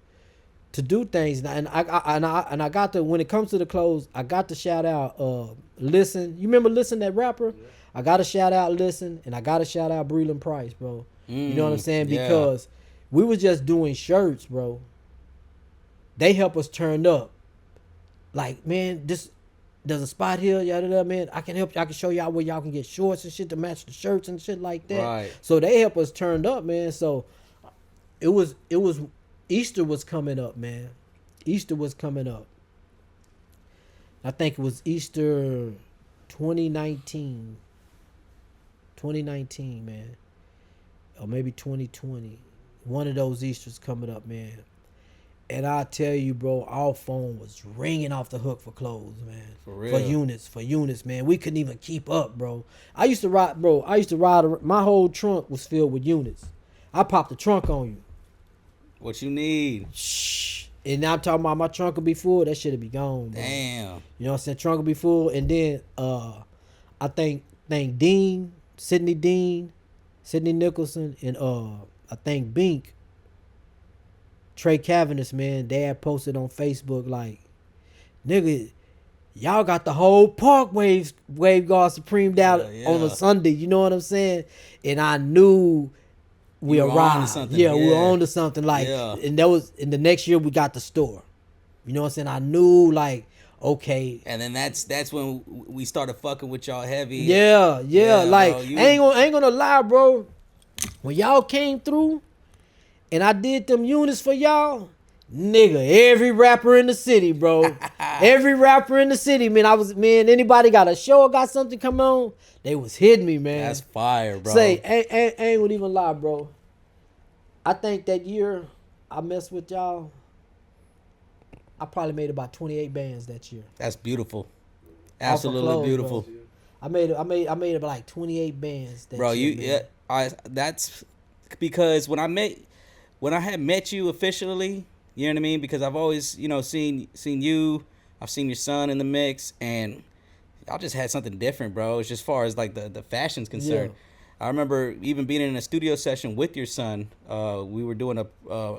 do things. And I got to, when it comes to the clothes, I got to shout out Listen. You remember Listen, that rapper? Yeah. I got to shout out Listen, and I got to shout out Breland Price, bro. You know what I'm saying? Yeah. Because we was just doing shirts, bro. They help us turn up. Like, man, there's a spot here, yada, man. I can help you. I can show y'all where y'all can get shorts and shit to match the shirts and shit like that. Right. So they help us turn up, man. So it was Easter was coming up, man. Easter was coming up. I think it was Easter 2019. 2019, man. Or maybe 2020. One of those Easters coming up, man. And I tell you, bro, our phone was ringing off the hook for clothes, man. For real. For units, man. We couldn't even keep up, bro. I used to ride, my whole trunk was filled with units. I popped the trunk on you. What you need? Shh. And now I'm talking about my trunk will be full. That shit'll be gone, bro. Damn. You know what I'm saying? Trunk will be full. And then I think Sidney Nicholson, and I think Bink, Trey Cavanagh, man, they had posted on Facebook like, nigga, y'all got the whole park wave guard supreme out on a Sunday. You know what I'm saying? And I knew we arrived. Yeah, we were on to something. Like, and that was in the next year we got the store. You know what I'm saying? I knew, like, okay. And then that's when we started fucking with y'all heavy. Yeah. Like, bro, I ain't gonna lie, bro. When y'all came through and I did them units for y'all, nigga, every rapper in the city, bro. Every rapper in the city, man. Anybody got a show or got something come on, they was hitting me, man. That's fire, bro. Say, I ain't gonna even lie, bro. I think that year I messed with y'all, I probably made about 28 bands that year. That's beautiful. Absolutely beautiful. Bro. I made about like 28 bands that year. Bro, that's because when I had met you officially, you know what I mean? Because I've always, seen you, I've seen your son in the mix, and y'all just had something different, bro. It's just far as like the fashion's concerned. Yeah. I remember even being in a studio session with your son. We were doing a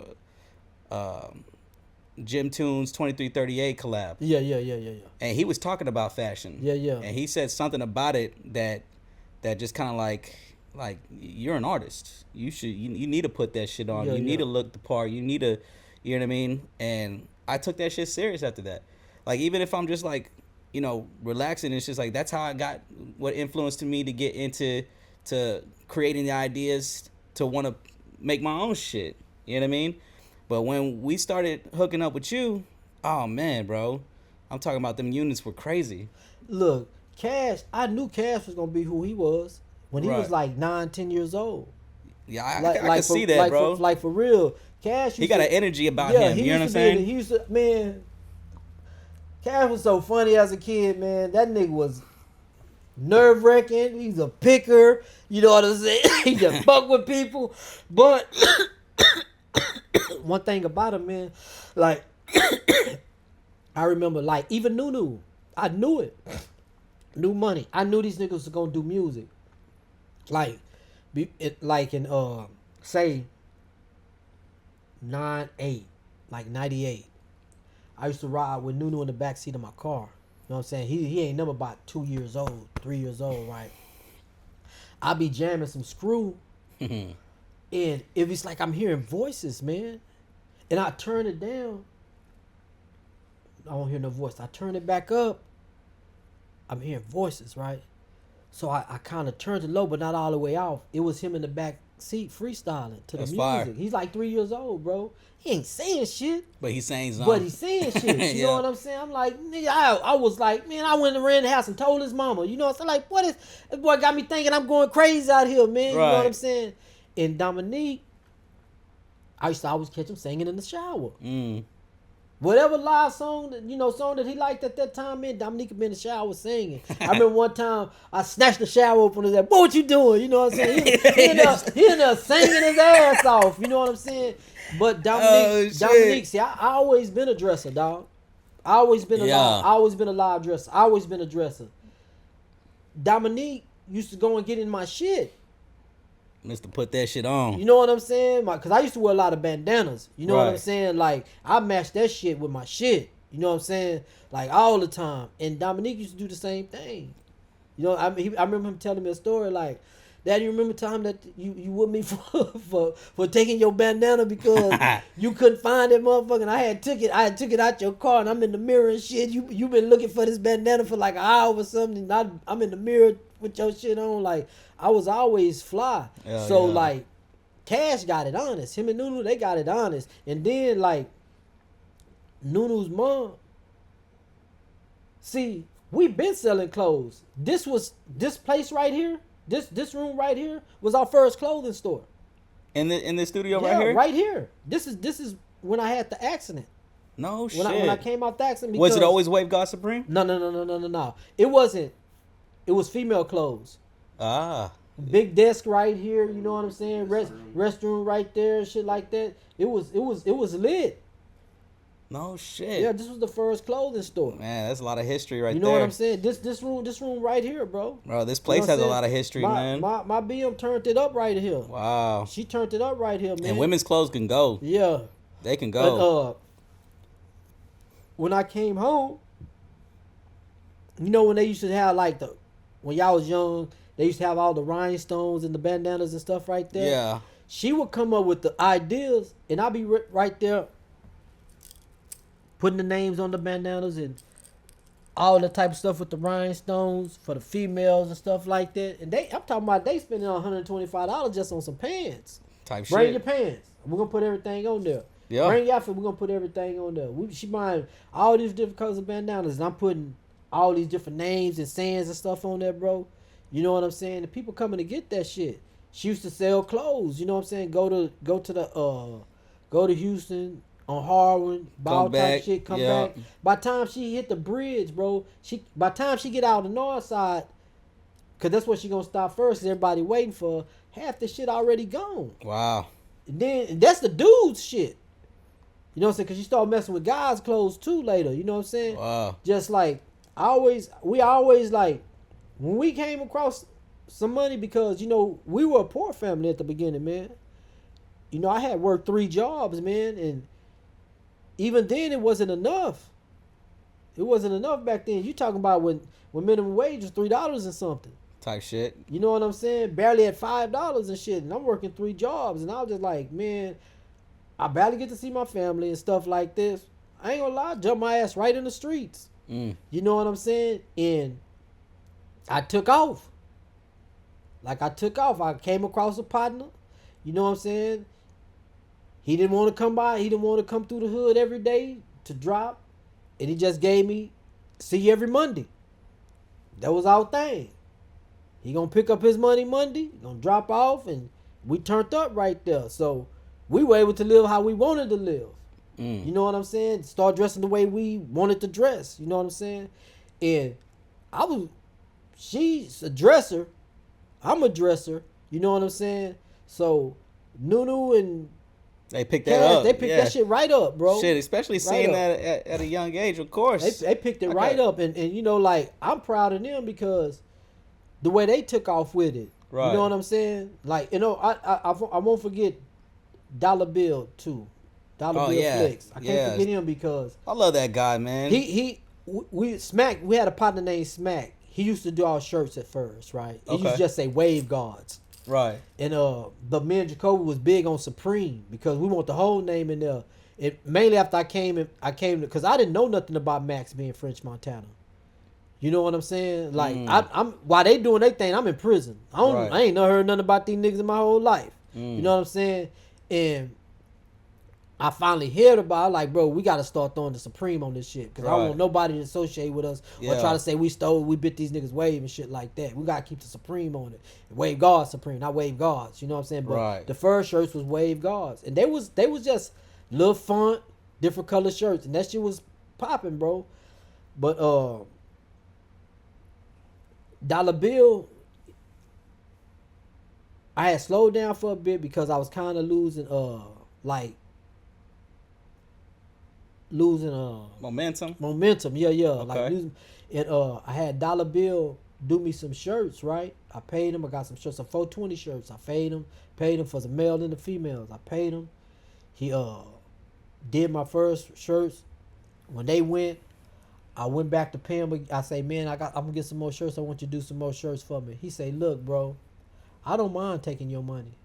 Jim Tunes 2338 collab. Yeah. And he was talking about fashion. Yeah. And he said something about it that just kind of like you're an artist. You need to put that shit on. You need to look the part. You need to, you know what I mean? And I took that shit serious after that. Like, even if I'm just like relaxing. It's just like that's how I got what influenced me to get into to creating the ideas to want to make my own shit. You know what I mean? But when we started hooking up with you, oh man, bro, I'm talking about them units were crazy. Look, Cash, I knew Cash was gonna be who he was when he was Right. like 9, 10 years old. Yeah, I can see that, bro. For real, Cash. He got an energy about yeah, him. he You know what I'm used to be saying? he used to, man. Cash was so funny as a kid, man. That nigga was nerve wracking. He's a picker. You know what I'm saying? He just fuck with people. But one thing about him, man, like I remember, like even Nunu, I knew it. New Money. I knew these niggas was gonna do music. Like, like in say 98, like 98. I used to ride with Nunu in the backseat of my car. You know what I'm saying? He ain't never about 2 years old, 3 years old, right? I be jamming some screw, and if it's like I'm hearing voices, man, and I turn it down, I don't hear no voice. I turn it back up, I'm hearing voices, right? So I kind of turned it low, but not all the way off. It was him in the back seat freestyling to That's the music. fire. He's like 3 years old, bro. He ain't saying shit. But he's saying something. But he's saying shit. You Yeah. know what I'm saying? I'm like, nigga, I was like, man, I went and ran the house and told his mama. You know what I'm saying? Like, this boy got me thinking I'm going crazy out here, man. You know what Right. I'm saying? And Dominique, I used to always catch him singing in the shower. Whatever live song that he liked at that time, man, Dominique would be in the shower singing. I remember one time I snatched the shower open and said, what you doing? You know what I'm saying? He ended up singing his ass off. You know what I'm saying? But Dominique, see, I always been a dresser, dog. I always been a live dresser. I always been a dresser. Dominique used to go and get in my shit. Mr. Put that shit on. You know what I'm saying? Because I used to wear a lot of bandanas. You know what I'm Right. saying? Like, I matched that shit with my shit. You know what I'm saying? Like, all the time. And Dominique used to do the same thing. You know, I remember him telling me a story like, Daddy, you remember time that you with me for taking your bandana because you couldn't find that motherfucker and I had took it out your car and I'm in the mirror and shit. You been looking for this bandana for like an hour or something and I'm in the mirror with your shit on. Like, I was always fly. So like Cash got it honest. Him and Nunu, they got it honest. And then like Nunu's mom, see, we been selling clothes. This place right here, this room right here was our first clothing store. In the studio Yeah, right here? right here. This is when I had the accident. No shit. When I came out the accident. Was it because- always Wave God Supreme? No. It wasn't. It was female clothes. Ah. Big desk right here, you know what I'm saying? Restroom right there, shit like that. It was lit. No shit. Yeah, this was the first clothing store. Man, that's a lot of history right there. You know what I'm saying? This room right here, bro. Bro, this place You know what has a I'm lot of saying? history, man. My BM turned it up right here. Wow. She turned it up right here, man. And women's clothes can go. Yeah. They can go. But when I came home, you know when they used to have like when y'all was young, they used to have all the rhinestones and the bandanas and stuff right there. Yeah. She would come up with the ideas, and I'd be right there putting the names on the bandanas and all the type of stuff with the rhinestones for the females and stuff like that. And I'm talking about they spending $125 just on some pants. Type Bring shit. your pants. We're gonna put everything on there. Yeah. Bring your outfit. We're gonna put everything on there. She buying all these different colors of bandanas, and I'm putting all these different names and sayings and stuff on there, bro. You know what I'm saying? The people coming to get that shit. She used to sell clothes. You know what I'm saying? Go to Houston on Harwin, buy all type of shit, come back. By the time she hit the bridge, bro, by the time she get out the north side, cause that's where she gonna stop first. Everybody waiting for her, half the shit already gone. Wow. And then that's the dude's shit. You know what I'm saying? Cause you start messing with guys' clothes too later. You know what I'm saying? Wow. Just like we always like when we came across some money because you know we were a poor family at the beginning, man. You know I had worked 3 jobs, man, and even then it wasn't enough. It wasn't enough back then. You talking about when minimum wage was $3 and something. Type shit. You know what I'm saying? Barely at $5 and shit. And I'm working 3 jobs. And I was just like, man, I barely get to see my family and stuff like this. I ain't gonna lie, jump my ass right in the streets. You know what I'm saying? And I took off. Like I took off. I came across a partner. You know what I'm saying? He didn't want to come by. He didn't want to come through the hood every day to drop. And he just gave me, see you every Monday. That was our thing. He gonna pick up his money Monday, gonna drop off, and we turned up right there. So we were able to live how we wanted to live. You know what I'm saying? Start dressing the way we wanted to dress. You know what I'm saying? And she's a dresser. I'm a dresser. You know what I'm saying? So Nunu and They picked Cash, that up. they picked that shit right up, bro. Shit, especially seeing that at a young age, of course. They picked it right up, and you know, like I'm proud of them because the way they took off with it. Right. You know what I'm saying? Like, you know, I won't forget Dollar Bill too. Dollar Bill Flex. I can't forget him because I love that guy, man. We had a partner named Smack. He used to do our shirts at first, right? He used to just say Wave Guards. Right. And but me and Jacoby was big on Supreme because we want the whole name in there. It mainly after I came because I didn't know nothing about Max being French Montana. You know what I'm saying? Like I'm while they doing their thing, I'm in prison. I ain't never heard nothing about these niggas in my whole life. You know what I'm saying? And I finally heard about it, like, bro, we got to start throwing the Supreme on this shit because I don't want nobody to associate with us or try to say we bit these niggas Wave and shit like that. We got to keep the Supreme on it. Wave Guards Supreme, not Wave Guards. You know what I'm saying? But the first shirts was Wave Guards, and they was just little font, different color shirts, and that shit was popping, bro. But Dollar Bill, I had slowed down for a bit because I was kind of losing momentum. Yeah, Okay. like losing. And I had Dollar Bill do me some shirts, right? I paid him. I got some shirts, some 420 shirts. I paid him for the male and the females. I paid him. He did my first shirts. When they went, I went back to pay him. I say, man, I'm gonna get some more shirts. I want you to do some more shirts for me. He say, look, bro, I don't mind taking your money.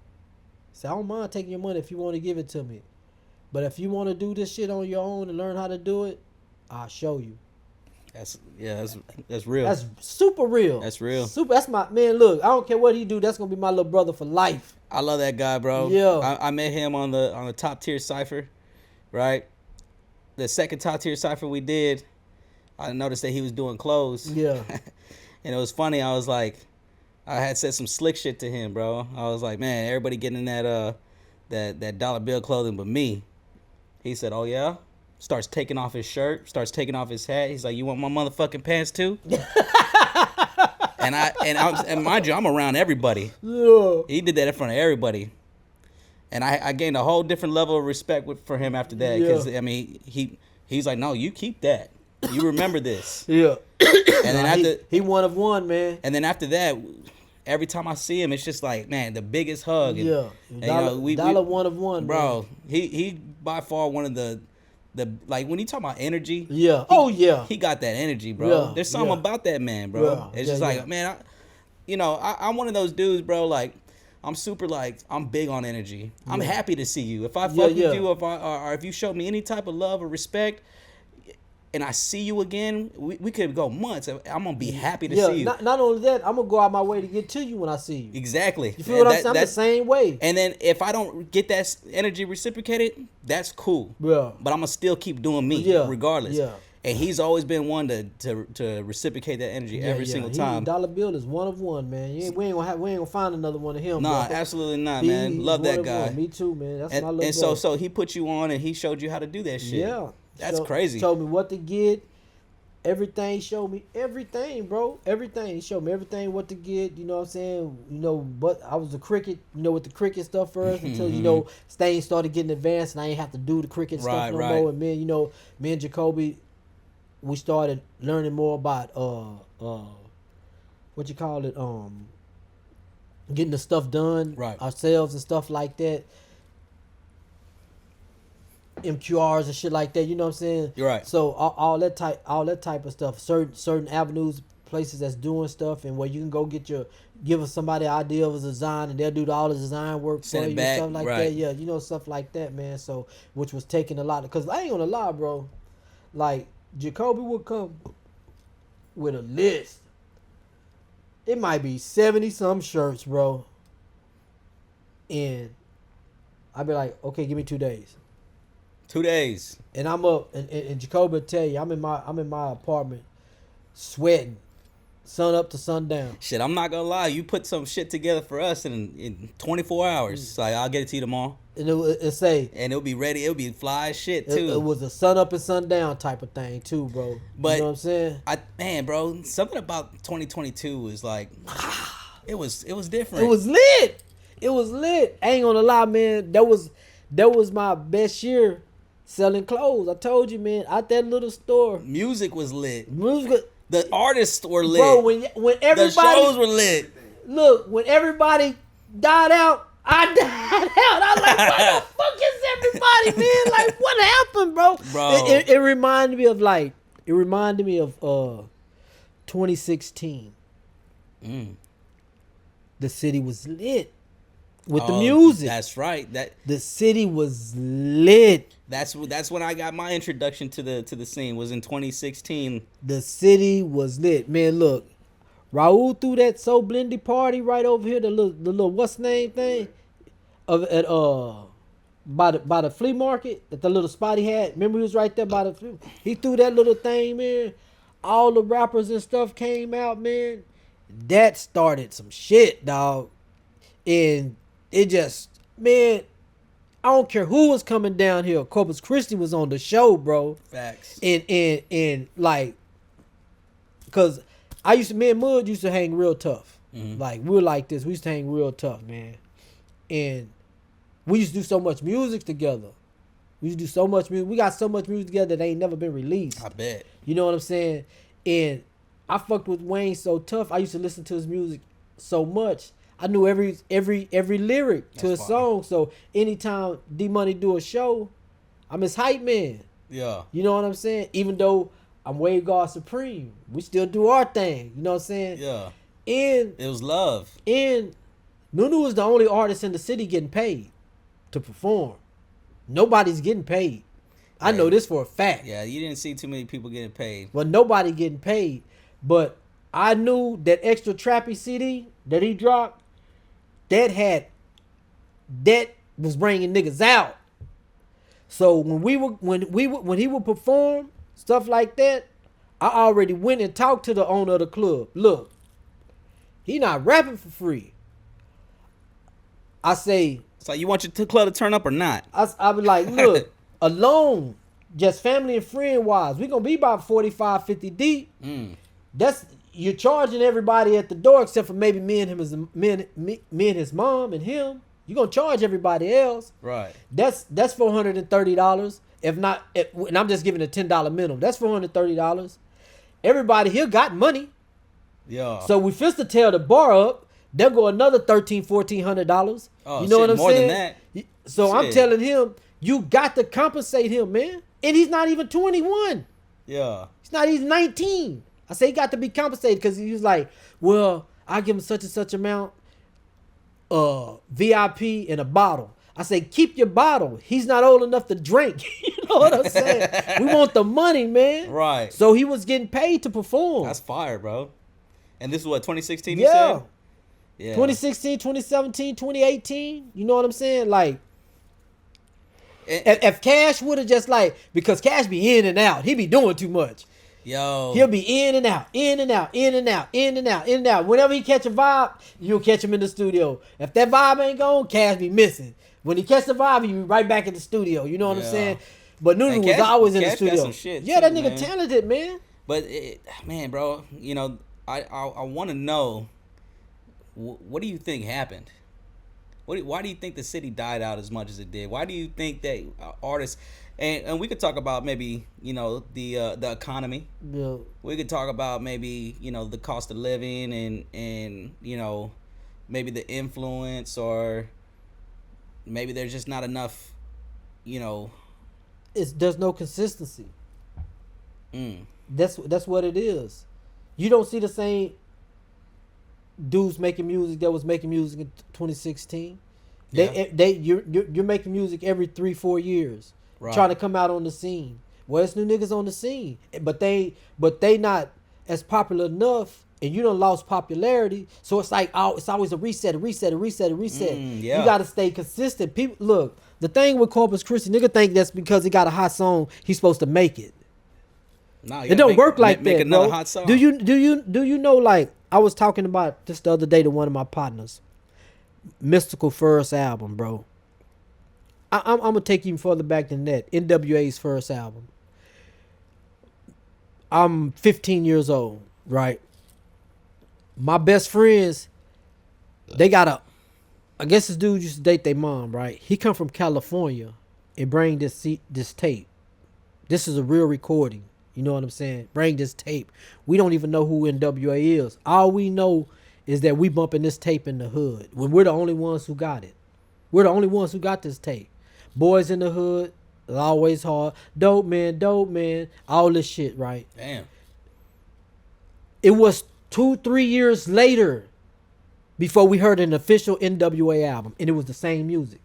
He said, I don't mind taking your money if you want to give it to me. But if you want to do this shit on your own and learn how to do it, I'll show you. That's real. That's super real. That's real. That's my man. Look, I don't care what he do. That's gonna be my little brother for life. I love that guy, bro. Yeah. I met him on the top tier cipher, right? The second top tier cipher we did, I noticed that he was doing clothes. Yeah. And it was funny. I was like, I had said some slick shit to him, bro. I was like, man, everybody getting that Dollar Bill clothing but me. He said, oh, yeah? Starts taking off his shirt, starts taking off his hat. He's like, you want my motherfucking pants too? and mind you, I'm around everybody. Yeah. He did that in front of everybody. And I gained a whole different level of respect for him after that. Because, I mean, he's like, no, you keep that. You remember this. Yeah. And then he one of one, man. And then after that, every time I see him, it's just like, man, the biggest hug. And, yeah. and, Dollar one of one, bro. Man. He by far one of the like when you talk about energy. Yeah. He got that energy, bro. Yeah. There's something about that man, bro. Yeah. It's just like, man, I'm one of those dudes, bro. Like, I'm super I'm big on energy. I'm happy to see you. If I fuck with you, or if you show me any type of love or respect, and I see you again, we could go months. I'm gonna be happy to see you. Not only that, I'm gonna go out my way to get to you when I see you. Exactly. You feel what I'm saying? I'm the same way. And then if I don't get that energy reciprocated, that's cool. Yeah. But I'm gonna still keep doing me, regardless. Yeah. And he's always been one to reciprocate that energy every single time. Dollar Bill is one of one, man. We ain't gonna find another one of him. Nah, absolutely not, man. Love that guy. Me too, man. That's my little. And so he put you on and he showed you how to do that shit. Yeah. That's crazy. Told me what to get. Everything, showed me everything, bro. Everything. He showed me everything what to get. You know what I'm saying? But I was the cricket, with the cricket stuff first until, things started getting advanced and I ain't have to do the cricket stuff no more. And me and Jacoby, we started learning more about getting the stuff done ourselves and stuff like that. MQRs and shit like that, you know what I'm saying? You're right. So all that type of stuff, certain avenues, places that's doing stuff, and where you can go give somebody an idea of a design, and they'll do all the design work for you, stuff like that. Yeah, stuff like that, man. So which was taking a lot, because I ain't gonna lie, bro. Like Jacoby would come with a list. It might be 70 some shirts, bro. And I'd be like, okay, give me 2 days. 2 days. And I'm up, and Jacoby will tell you, I'm in my apartment, sweating, sun up to sundown. Shit, I'm not gonna lie. You put some shit together for us in 24 hours. So I'll get it to you tomorrow. And it say, And it'll be ready. It'll be fly as shit too. it was a sun up and sundown type of thing too, bro. But you know what I'm saying? Man, bro, something about 2022 was like, it was different. It was lit. It was lit. I ain't gonna lie, man. That was my best year selling clothes. I told you, man. Out that little store, Music was lit. music. The artists were lit. Bro, when everybody, the shows were lit. look, when everybody died out, I died out. I was like, where the fuck is everybody, man? Like, what happened, bro? Bro. It reminded me of 2016. The city was lit with the music. That's right. The city was lit. That's when I got my introduction to the scene. Was in 2016. The city was lit, man. Look, Raul threw that So Blendy party right over here. The little what's name thing, by the flea market at the little spot he had. Remember he was right there by the flea. He threw that little thing, man. All the rappers and stuff came out, man. That started some shit, dog. And it just, man, I don't care who was coming down here. Corpus Christi was on the show, bro. Facts. And like, cause me and Mud used to hang real tough. Mm-hmm. Like, we were like this. We used to hang real tough, man. And we used to do so much music together. We used to do so much music. We got so much music together that ain't never been released. I bet. You know what I'm saying? And I fucked with Wayne so tough. I used to listen to his music so much. I knew every lyric to his song. So anytime D Money do a show, I'm his hype man. Yeah. You know what I'm saying? Even though I'm Wave God Supreme, we still do our thing. You know what I'm saying? Yeah. And it was love. And Nunu was the only artist in the city getting paid to perform. Nobody's getting paid. I know this for a fact. Yeah, you didn't see too many people getting paid. Well, nobody getting paid. But I knew that Extra Trappy CD that he dropped, that was bringing niggas out. So when he would perform stuff like that, I already went and talked to the owner of the club. Look, he not rapping for free. I say, so you want your club to turn up or not? I be like, look, alone, just family and friend wise, we gonna be about 45, 50 deep. That's, you're charging everybody at the door except for maybe me and his mom and him. You're gonna charge everybody else. Right. That's $430. If not, and I'm just giving a $10 minimum. That's $430. Everybody here got money. Yeah. So we fist to tear the bar up. They'll go another $1,300-$1,400. Oh, you know what I'm more saying? Than that. So shit. I'm telling him, you got to compensate him, man. And he's not even 21. Yeah. He's 19. I say he got to be compensated because he was like, well, I give him such and such amount, VIP and a bottle. I say, keep your bottle. He's not old enough to drink. You know what I'm saying? We want the money, man. Right. So he was getting paid to perform. That's fire, bro. And this is what, 2016 you yeah. said? Yeah. 2016, 2017, 2018. You know what I'm saying? Like, if Cash would have just like, because Cash be in and out. He be doing too much. Yo. He'll be in and out, in and out, in and out, in and out, in and out. Whenever he catch a vibe, you'll catch him in the studio. If that vibe ain't gone, Cash be missing. When he catch the vibe, he be right back in the studio. You know what I'm saying? But Nunu was always in the studio. Got some shit yeah, too, that nigga man. talented, man. But man, bro, you know, I want to know, what do you think happened? Why do you think the city died out as much as it did? Why do you think that artists, and we could talk about maybe, you know, the economy. Yeah. We could talk about maybe, you know, the cost of living and you know, maybe the influence, or maybe there's just not enough, you know. There's no consistency. That's what it is. You don't see the same dudes making music that was making music in 2016. Yeah. You're making music every 3-4 years, right, trying to come out on the scene. Well, it's new niggas on the scene, but they not as popular enough, and you done lost popularity. So it's like, oh, it's always a reset, a reset, a reset, a reset. Yeah. You got to stay consistent. People, look, the thing with Corpus Christi, nigga think that's because he got a hot song, he's supposed to make it. Nah, It don't work like make that, another bro. hot song. Do you know? Like, I was talking about this the other day to one of my partners. Mystical first album, bro. I'm gonna take you further back than that. NWA's first album. I'm 15 years old, right? My best friends, they got a. I guess this dude used to date their mom, right? He come from California and bring this tape. This is a real recording. You know what I'm saying? Bring this tape. We don't even know who NWA is. All we know is that we bumping this tape in the hood. When we're the only ones who got it. We're the only ones who got this tape. Boys in the hood, always hard. Dope man, all this shit, right? Damn. It was 2-3 years later before we heard an official NWA album, and it was the same music.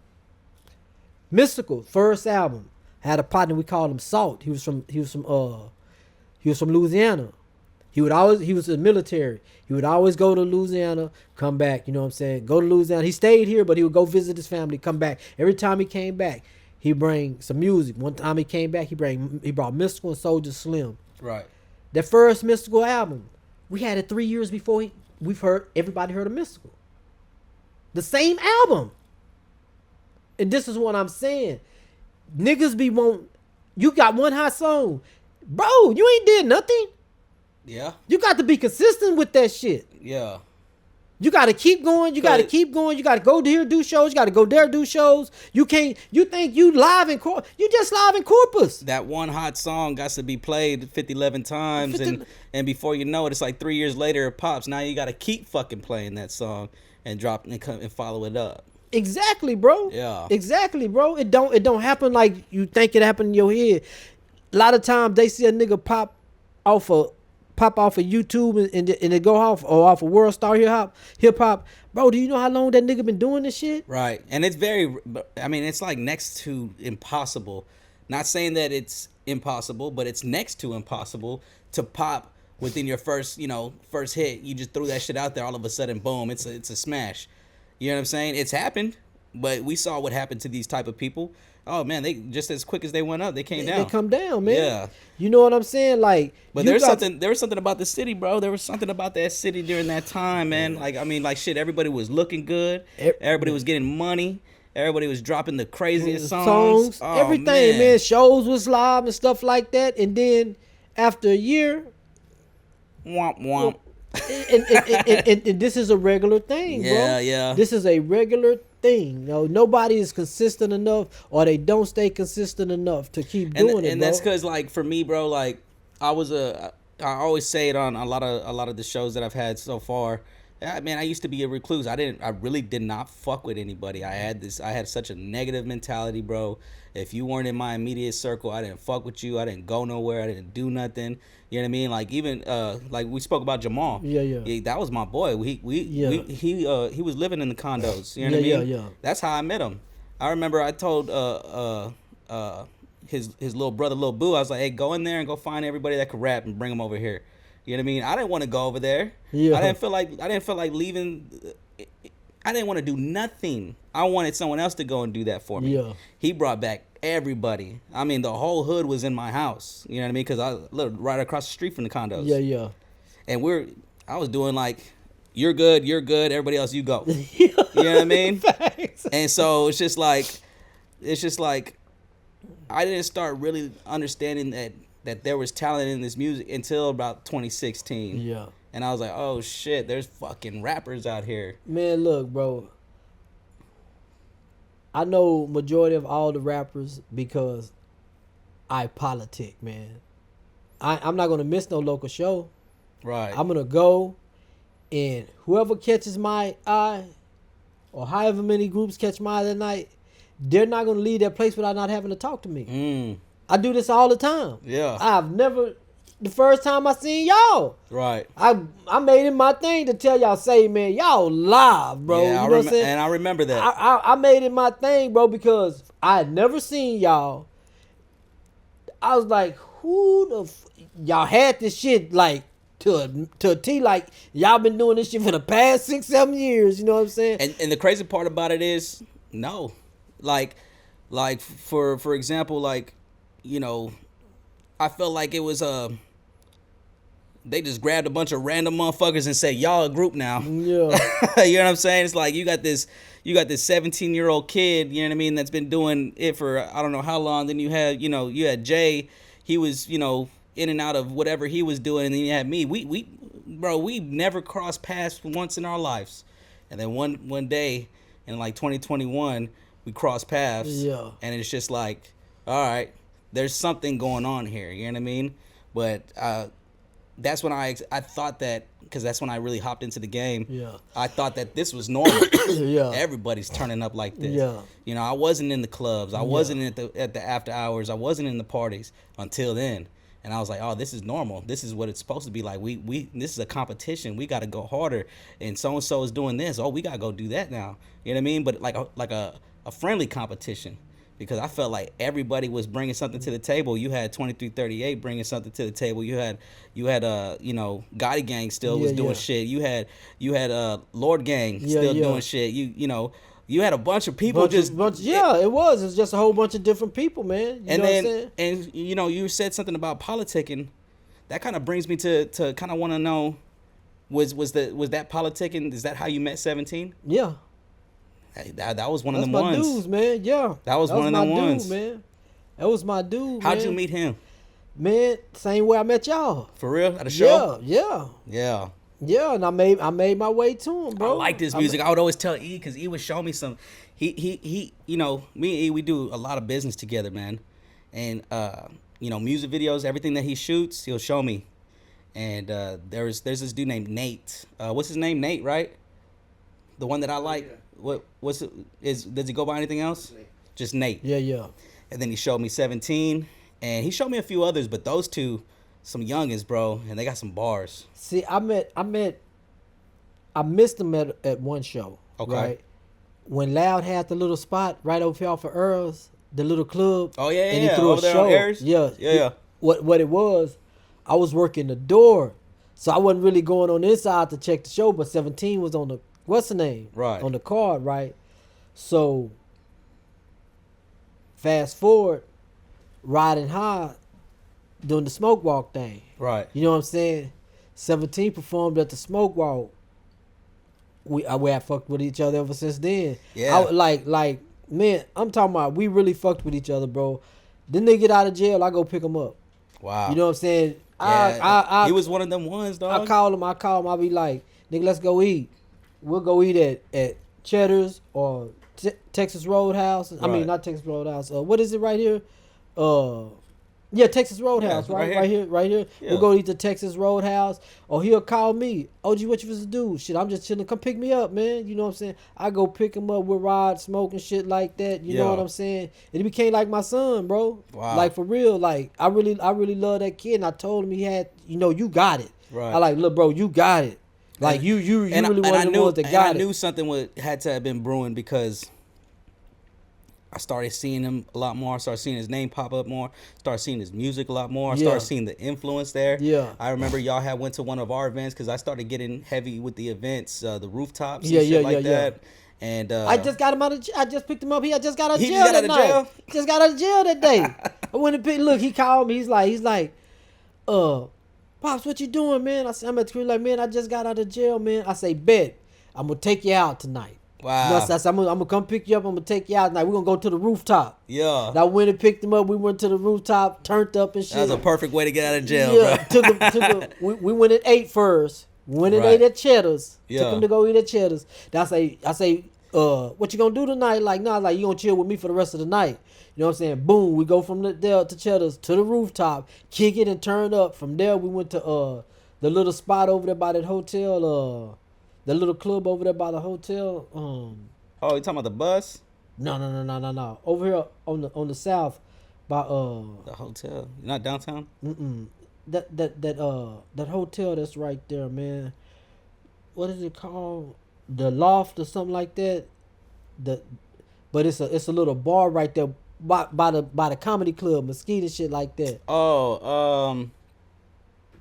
Mystical first album. Had a partner, we called him Salt. He was from Louisiana. He was in the military. He would always go to Louisiana, come back, you know what I'm saying? Go to Louisiana. He stayed here, but he would go visit his family, come back. Every time he came back, he bring some music. One time he came back, he brought Mystical and Soulja Slim. Right. That first Mystical album, we had it 3 years before everybody heard of Mystical. The same album. And this is what I'm saying. Niggas you got one hot song. Bro, you ain't did nothing. Yeah. You got to be consistent with that shit. Yeah. You got to keep going. You got to keep going. You got to go here, do shows. You got to go there, do shows. You think you live in Corpus. You just live in Corpus. That one hot song got to be played 11 times. And before you know it, it's like 3 years later, it pops. Now you got to keep fucking playing that song and and follow it up. Exactly, bro. Yeah. Exactly, bro. It don't happen like you think it happened in your head. A lot of times they see a nigga pop off of YouTube and it go off of World Star hip hop. Bro, do you know how long that nigga been doing this shit? Right. And it's it's like next to impossible. Not saying that it's impossible, but it's next to impossible to pop within your first hit. You just threw that shit out there, all of a sudden, boom, it's a smash. You know what I'm saying? It's happened, but we saw what happened to these type of people. Oh man, they just as quick as they went up, they came down. They come down, man. Yeah. You know what I'm saying? Like, but there was something about the city, bro. There was something about that city during that time, man. Like shit, everybody was looking good. Everybody was getting money. Everybody was dropping the craziest songs. Oh, everything, man. Shows was live and stuff like that. And then after a year, womp womp. And this is a regular thing, bro. Yeah. This is a regular thing. Nobody is consistent enough, or they don't stay consistent enough to keep doing it. And bro. that's because, like, for me, bro, like, I always say it on a lot of the shows that I've had so far. Man, I used to be a recluse. I really did not fuck with anybody. I had such a negative mentality, bro. If you weren't in my immediate circle, I didn't fuck with you. I didn't go nowhere. I didn't do nothing. You know what I mean? Like, even like we spoke about Jamal. Yeah. That was my boy. He was living in the condos. You know what I mean? Yeah. That's how I met him. I remember I told his little brother, Lil Boo, I was like, hey, go in there and go find everybody that could rap and bring them over here. You know what I mean? I didn't want to go over there. Yeah. I didn't feel like leaving. I didn't want to do nothing. I wanted someone else to go and do that for me. Yeah. He brought back everybody. I mean, the whole hood was in my house. You know what I mean? Because I lived right across the street from the condos. Yeah. And I was doing like, you're good. Everybody else, you go. You know what I mean? Facts. And so it's just like, I didn't start really understanding that there was talent in this music until about 2016. Yeah. And I was like, oh shit, there's fucking rappers out here. Man, look, bro. I know majority of all the rappers because I politic, man. I'm not gonna miss no local show. Right. I'm gonna go, and whoever catches my eye, or however many groups catch my eye that night, they're not gonna leave that place without not having to talk to me. I do this all the time. Yeah. I've never. The first time I seen y'all, right? I made it my thing to tell y'all, say, man, y'all live, bro. Yeah, you know what I'm saying? And I remember that. I made it my thing, bro, because I had never seen y'all. I was like, who y'all had this shit like to a T, like y'all been doing this shit for the past 6-7 years, you know what I'm saying? And the crazy part about it is, no. Like for example, like, you know, I felt like it was they just grabbed a bunch of random motherfuckers and said, y'all a group now. Yeah. You know what I'm saying? It's like you got this 17-year-old kid, you know what I mean, that's been doing it for I don't know how long. Then you had Jay, he was, in and out of whatever he was doing, and then you had me. We never crossed paths once in our lives. And then one day in like 2021, we crossed paths. Yeah. And it's just like, all right, there's something going on here, you know what I mean? But that's when I thought that, because that's when I really hopped into the game. Yeah. I thought that this was normal. Yeah. Everybody's turning up like this. Yeah. I wasn't in the clubs. I wasn't at the after hours. I wasn't in the parties until then. And I was like, oh, this is normal. This is what it's supposed to be like. This is a competition. We got to go harder. And so is doing this. Oh, we got to go do that now. You know what I mean? But like a friendly competition. Because I felt like everybody was bringing something to the table. You had 2338 bringing something to the table. You had Gotti Gang still was doing shit. You had Lord Gang still doing shit. You had a bunch of people it was. It's just a whole bunch of different people, man. You know what I'm saying? And you said something about politicking. That kind of brings me to kind of want to know, was that politicking? Is that how you met 17? Yeah. Hey, that was one of them my ones. Dudes, man. Yeah. That was one of them ones. Dude, man. That was my dude. How'd you meet him? Man, same way I met y'all. For real? At a show? Yeah. Yeah, and I made my way to him, bro. I like this music. I would always tell E, because E would show me some. He me and E, we do a lot of business together, man. And music videos, everything that he shoots, he'll show me. And there's this dude named Nate. What's his name? Nate, right? The one that I like. Yeah. Does he go by anything else? Nate. Just Nate. Yeah. And then he showed me 17, and he showed me a few others, but those two, some youngins, bro, and they got some bars. See, I missed them at one show. Okay. Right? When Loud had the little spot right over here for Earls, the little club. Oh yeah, and he threw over a there show. On Ayers? Yeah. What it was, I was working the door, so I wasn't really going on the inside to check the show. But 17 was on the what's the name? Right. On the card, right? So fast forward, riding high, doing the smoke walk thing. Right. You know what I'm saying? 17 performed at the smoke walk. We have fucked with each other ever since then. Yeah. Like man, I'm talking about we really fucked with each other, bro. Then they get out of jail, I go pick them up. Wow. You know what I'm saying? Yeah, he was one of them ones, dog. I call him. I be like, nigga, let's go eat. We'll go eat at Cheddar's or Texas Roadhouse. I mean, not Texas Roadhouse. What is it right here? Yeah, Texas Roadhouse, right here. Yeah. We'll go eat the Texas Roadhouse, or he'll call me. OG, what you supposed to do? Shit, I'm just chilling. Come pick me up, man. You know what I'm saying? I go pick him up with Rod, smoking shit like that. You know what I'm saying? And he became like my son, bro. Wow. Like for real. Like I really love that kid. And I told him he had, you got it. Right. I like, look, bro, you got it. Like you really one of the ones that got it. I knew something had to have been brewing, because I started seeing him a lot more. I started seeing his name pop up more. Started seeing his music a lot more. I started seeing the influence there. Yeah. I remember y'all had went to one of our events, because I started getting heavy with the events, the rooftops and shit like that. And I just got him out of. I just picked him up. He just got out of jail that night. Just got out of jail that day. I went and picked. Look, he called me. He's like, Pops, what you doing, man? I said, I'm at the crib, like, man, I just got out of jail, man. I say, bet, I'm gonna take you out tonight. Wow. I said, I'm gonna come pick you up. I'm gonna take you out tonight. We're gonna go to the rooftop. Yeah. And I went and picked him up. We went to the rooftop, turned up and shit. That was a perfect way to get out of jail, bro. We went at 8 first. We went at 8 at Cheddar's. Yeah. Took him to go eat at Cheddar's. Then I say, what you gonna do tonight? Like, nah, like, you gonna chill with me for the rest of the night. You know what I'm saying? Boom, we go from there to Cheddar's to the rooftop, kick it and turn up. From there, we went to the little spot over there by that hotel, the little club over there by the hotel. Oh, you talking about the bus? No. Over here on the south, by the hotel. You're not downtown? That hotel that's right there, man. What is it called? The Loft or something like that. But it's a little bar right there by the comedy club, Mesquite and shit like that. Oh,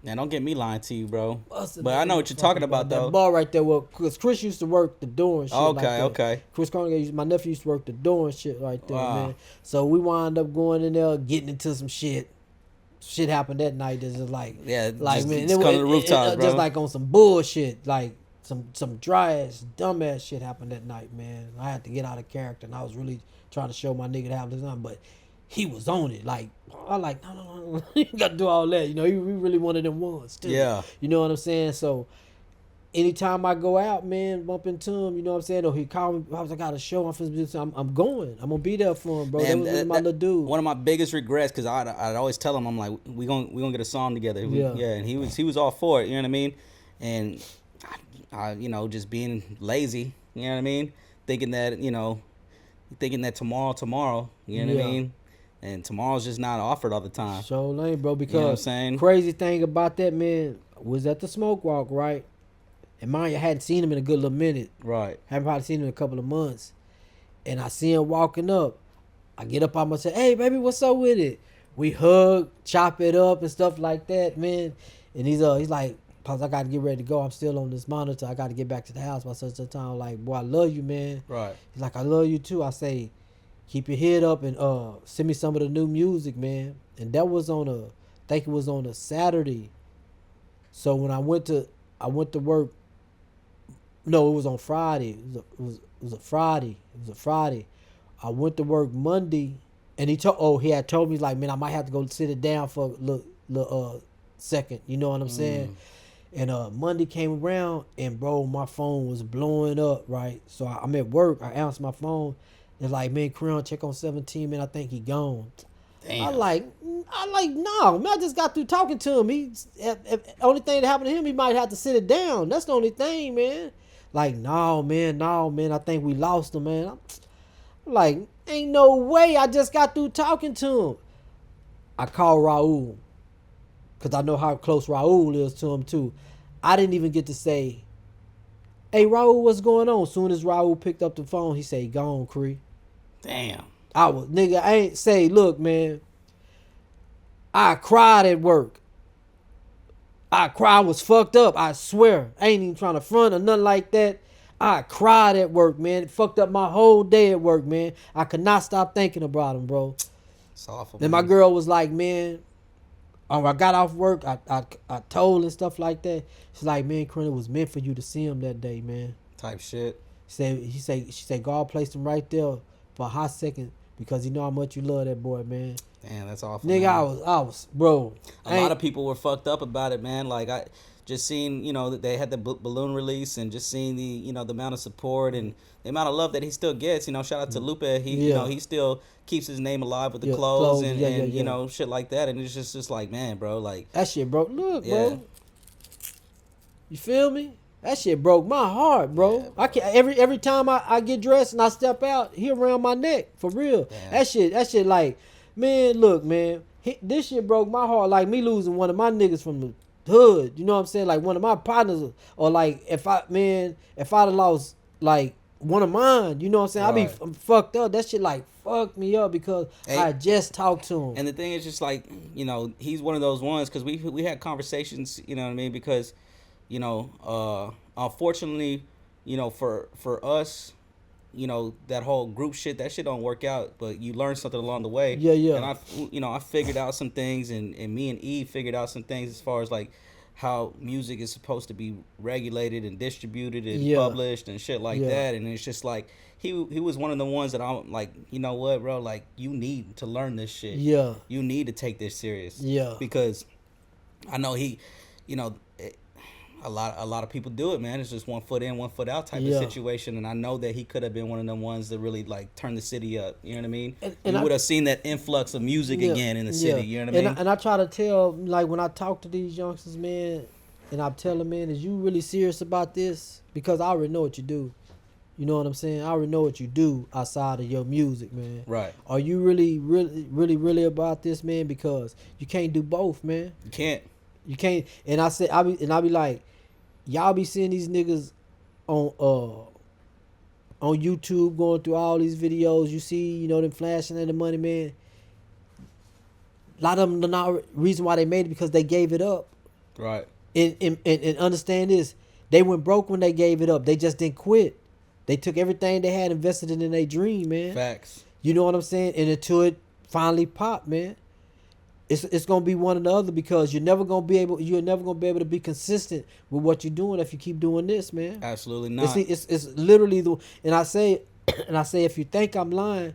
man, don't get me lying to you, bro. What's the But I name know of what the you're talking fucking bar? about, That though. bar right there. Well, cause Chris used to work the door and shit like Okay, that. okay. Chris Cronin, my nephew used to work the door and shit right there, Wow. man. So we wound up going in there, getting into some shit. Shit happened that night. That's just like, Yeah, like man, just come to the rooftops, bro. just like on some bullshit, like some dry ass, dumb ass shit happened that night, man. I had to get out of character, and I was really trying to show my nigga to have this on, but he was on it. Like I like no, you got to do all that. You know, he really one of them ones too. Yeah. You know what I'm saying? So anytime I go out, man, bump into him, you know what I'm saying? Or he call me, I got a show, I'm going. I'm gonna be there for him, bro. Man, that was really my little dude. One of my biggest regrets, because I'd always tell him, I'm like, we gonna get a song together. Yeah. And he was all for it. You know what I mean? And I you know, just being lazy. You know what I mean? Thinking that tomorrow. You know what I Yeah. mean? And tomorrow's just not offered all the time. So lame, bro. Because You know what I'm saying? crazy thing about that, man, was at the smoke walk, right? And mind you, I hadn't seen him in a good little minute. Right. Haven't probably seen him in a couple of months. And I see him walking up. I get up, I'm gonna say, "Hey, baby, what's up with it?" We hug, chop it up, and stuff like that, man. And he's like, "Pops, I gotta get ready to go. I'm still on this monitor. I gotta get back to the house by such a time." Like, boy, I love you, man. Right. He's like, "I love you too." I say, "Keep your head up and send me some of the new music, man." And that was I think it was on a Saturday. So when I went to work. No, it was on Friday. It was a Friday. I went to work Monday, and he had told me like, man, I might have to go sit it down for a little second. You know what I'm saying? And Monday came around, and bro, my phone was blowing up. Right, so I'm at work. I answered my phone. They're like, man, Creon, check on 17, man. I think he gone. Damn. I like, no, man, I just got through talking to him. Only thing that happened to him, he might have to sit it down. That's the only thing, man. Like, no, man, I think we lost him, man. I'm like, ain't no way. I just got through talking to him. I called Raul, because I know how close Raul is to him, too. I didn't even get to say, hey, Raul, what's going on? As soon as Raul picked up the phone, he said, gone, Cree. Damn. I ain't say, look, man, I cried at work. I was fucked up. I swear. I ain't even trying to front or nothing like that. I cried at work, man. It fucked up my whole day at work, man. I could not stop thinking about him, bro. It's awful. Then man. my girl was like, man, I got off work. I told and stuff like that. She's like, man, Creon, it was meant for you to see him that day, man. Type shit. She said, God placed him right there for a hot second because he know how much you love that boy, man. Damn, that's awful. Nigga, man. I was, bro. A lot of people were fucked up about it, man. Like I just seen, that they had the balloon release and just seeing the, the amount of support and the amount of love that he still gets. Shout out to Lupe. He, he still keeps his name alive with the clothes and shit like that. And it's just like, man, bro, like that shit broke. Look, bro. You feel me? That shit broke my heart, bro. Yeah, bro. I can't every time I get dressed and I step out, he around my neck for real. Damn. That shit like, man, look, man, this shit broke my heart. Like me losing one of my niggas from the hood. You know what I'm saying? Like one of my partners, or like if I'd have lost like one of mine, you know what I'm saying? Right. I'm fucked up. That shit like fucked me up because I just talked to him. And the thing is just like, he's one of those ones because we had conversations, you know what I mean? Because, unfortunately, for us, that whole group shit, that shit don't work out, but you learn something along the way. Yeah. And I figured out some things and me and Eve figured out some things as far as like how music is supposed to be regulated and distributed and published and shit like that. And it's just like, he was one of the ones that I'm like, you know what, bro, like you need to learn this shit. Yeah. You need to take this serious. Yeah. Because I know a lot of people do it, man. It's just 1 foot in, 1 foot out type of situation, and I know that he could have been one of the ones that really like turn the city up. You know what I mean? And you would have seen that influx of music again in the city. You know what I mean? And I try to tell, like when I talk to these youngsters, man, and I tell them, man, is you really serious about this? Because I already know what you do. You know what I'm saying? I already know what you do outside of your music, man. Right. Are you really about this, man? Because you can't do both, man. You can't. You can't. And I be like, y'all be seeing these niggas on on YouTube going through all these videos, you see, you know, them flashing at the money, man. A lot of them, the not reason why they made it because they gave it up. Right. And understand this, they went broke when they gave it up. They just didn't quit. They took everything they had, invested it in their dream, man. Facts. You know what I'm saying? And until it finally popped, man, it's gonna be one or the other because you're never gonna be able to be consistent with what you're doing if you keep doing this, man. Absolutely not. It's literally and I say if you think I'm lying,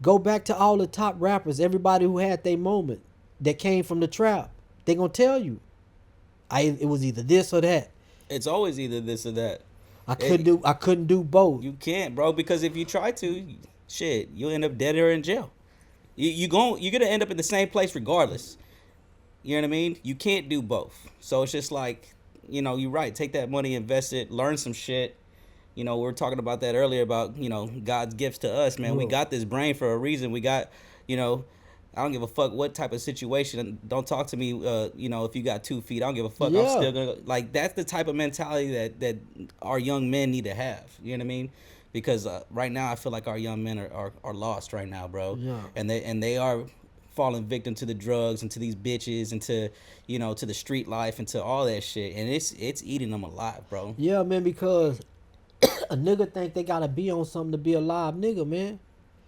go back to all the top rappers, everybody who had their moment that came from the trap. They gonna tell you, it was either this or that. It's always either this or that. I couldn't do both. You can't, bro, because if you try to, shit, you'll end up dead or in jail. You're gonna end up in the same place regardless. You know what I mean? You can't do both. So it's just like, you know, you're right. Take that money, invest it, learn some shit. You know, we were talking about that earlier about, you know, God's gifts to us, man. We got this brain for a reason. We got, you know, I don't give a fuck what type of situation. Don't talk to me, you know, if you got 2 feet. I don't give a fuck. Yeah. I'm still gonna, like, that's the type of mentality that our young men need to have. You know what I mean? Because right now I feel like our young men are lost right now, bro. Yeah. And they are falling victim to the drugs and to these bitches and to, you know, to the street life and to all that shit. And it's eating them alive, bro. Yeah, man, because a nigga think they gotta be on something to be a live nigga, man.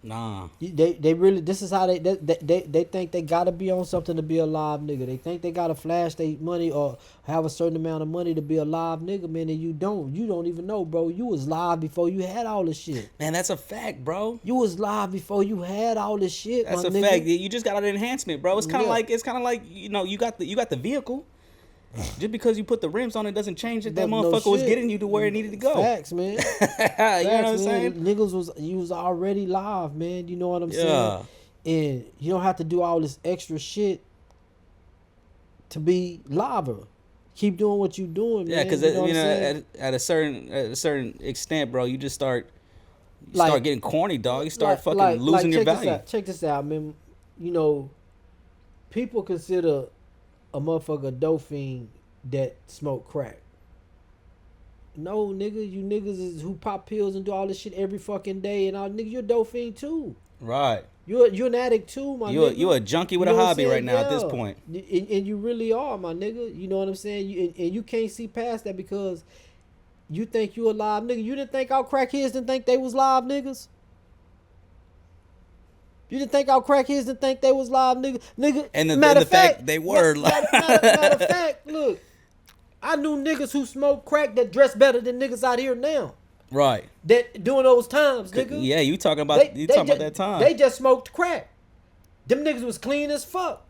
Nah. They really, this is how they think they gotta be on something to be a live nigga. They think they gotta flash their money or have a certain amount of money to be a live nigga, man. And you don't even know, bro. You was live before you had all this shit. Man, that's a fact, bro. You was live before you had all this shit. That's my a nigga. fact. You just got an enhancement, bro. It's kind of Yeah. like you know, you got the vehicle. Just because you put the rims on it doesn't change that No motherfucker was shit. getting you to where it needed to go. Facts, man. You know what I'm saying? Niggas you was already live, man. You know what I'm Yeah. saying? And you don't have to do all this extra shit to be liver. Keep doing what you doing, man. Yeah, because you know, you what I'm know saying? at a certain extent, bro, you just start Like- getting corny, dog. You start fucking losing your value. Check this out, man. You know, people consider a motherfucker dope fiend that smoke crack. No, nigga, you niggas is who pop pills and do all this shit every fucking day, and all, nigga, you're a dope fiend too. Right. You're an addict too, my nigga. You a junkie with You a know what I'm hobby saying? right now at this Yeah. point. And you really are, my nigga. You know what I'm saying? And you can't see past that because you think you a live nigga. You didn't think our crackheads didn't think they was live niggas? You didn't think our crackheads didn't think they was live nigga? And the matter of fact they were live. Matter of fact, look, I knew niggas who smoke crack that dress better than niggas out here now. Right. That doing those times, nigga. Yeah, you talking about about that time. They just smoked crack. Them niggas was clean as fuck.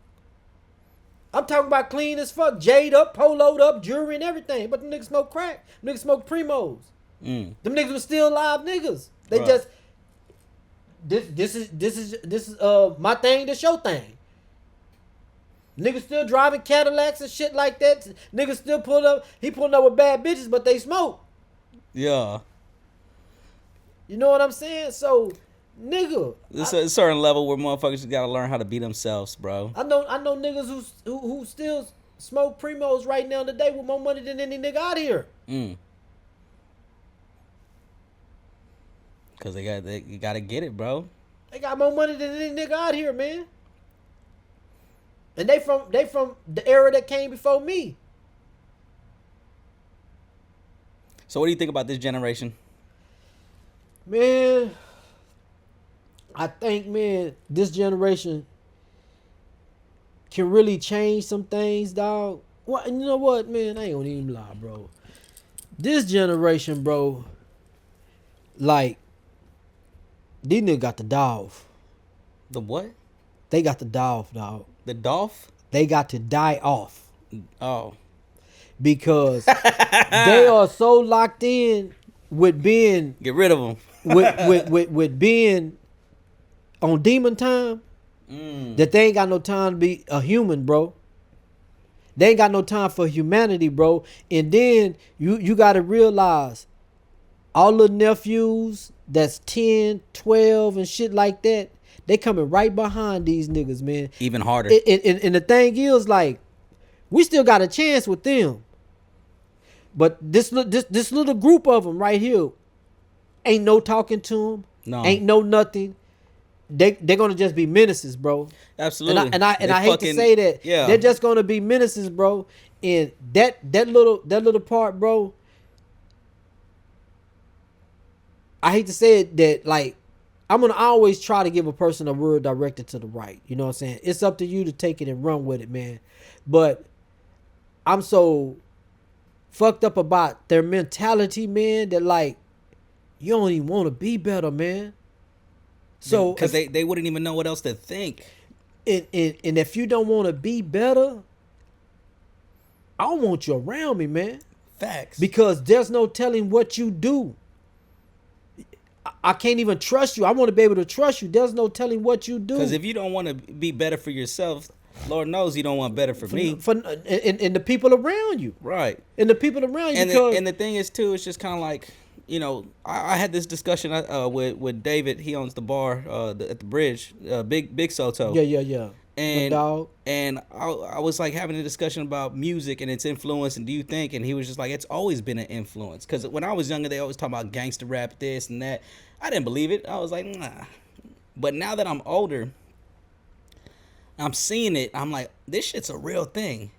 I'm talking about clean as fuck, jade up, poloed up, jewelry and everything. But them niggas smoke crack. Them niggas smoke primos. Them niggas was still live niggas. They Right. just this is my thing, this your thing. Niggas still driving Cadillacs and shit like that. Niggas still pulling up with bad bitches, but they smoke. Yeah. You know what I'm saying? So, nigga, There's a certain level where motherfuckers just gotta learn how to be themselves, bro. I know niggas who still smoke primos right now today with more money than any nigga out here. Cause you gotta get it, bro. They got more money than any nigga out here, man. And they from the era that came before me. So what do you think about this generation? Man, I think, man, this generation can really change some things, dog. Well, you know what, man? I ain't gonna even lie, bro. This generation, bro, like, these niggas got the dog. The what? They got the dog, dog. The Dolph? They got to die off Oh. because they are so locked in with being Get rid of them. with being on demon time that they ain't got no time to be a human, bro. They ain't got no time for humanity, bro. And then you got to realize all the nephews that's 10, 12 and shit like that, they coming right behind these niggas, man. Even harder. And the thing is, like, we still got a chance with them. But this little group of them right here, Ain't no talking to them. No. Ain't no nothing. They're gonna just be menaces, bro. Absolutely. And I hate to say that. Yeah. They're just gonna be menaces, bro. And that little part, bro. I hate to say it, that like I'm gonna always try to give a person a word directed to the right. You know what I'm saying? It's up to you to take it and run with it, man. But I'm so fucked up about their mentality, man, that like you don't even want to be better, man. So because they wouldn't even know what else to think. And if you don't want to be better, I don't want you around me, man. Facts. Because there's no telling what you do. I can't even trust you. I want to be able to trust you. There's no telling what you do. Because if you don't want to be better for yourself, Lord knows you don't want better for me. And the people around you. Right. And the people around you. And the thing is, too, it's just kind of like, you know, I had this discussion with David. He owns the bar at the bridge, Big Soto. Yeah. And dog. And I was like having a discussion about music and its influence, and do you think? And he was just like, it's always been an influence. Because when I was younger, they always talk about gangster rap, this and that. I didn't believe it. I was like, nah. But now that I'm older, I'm seeing it. I'm like, this shit's a real thing,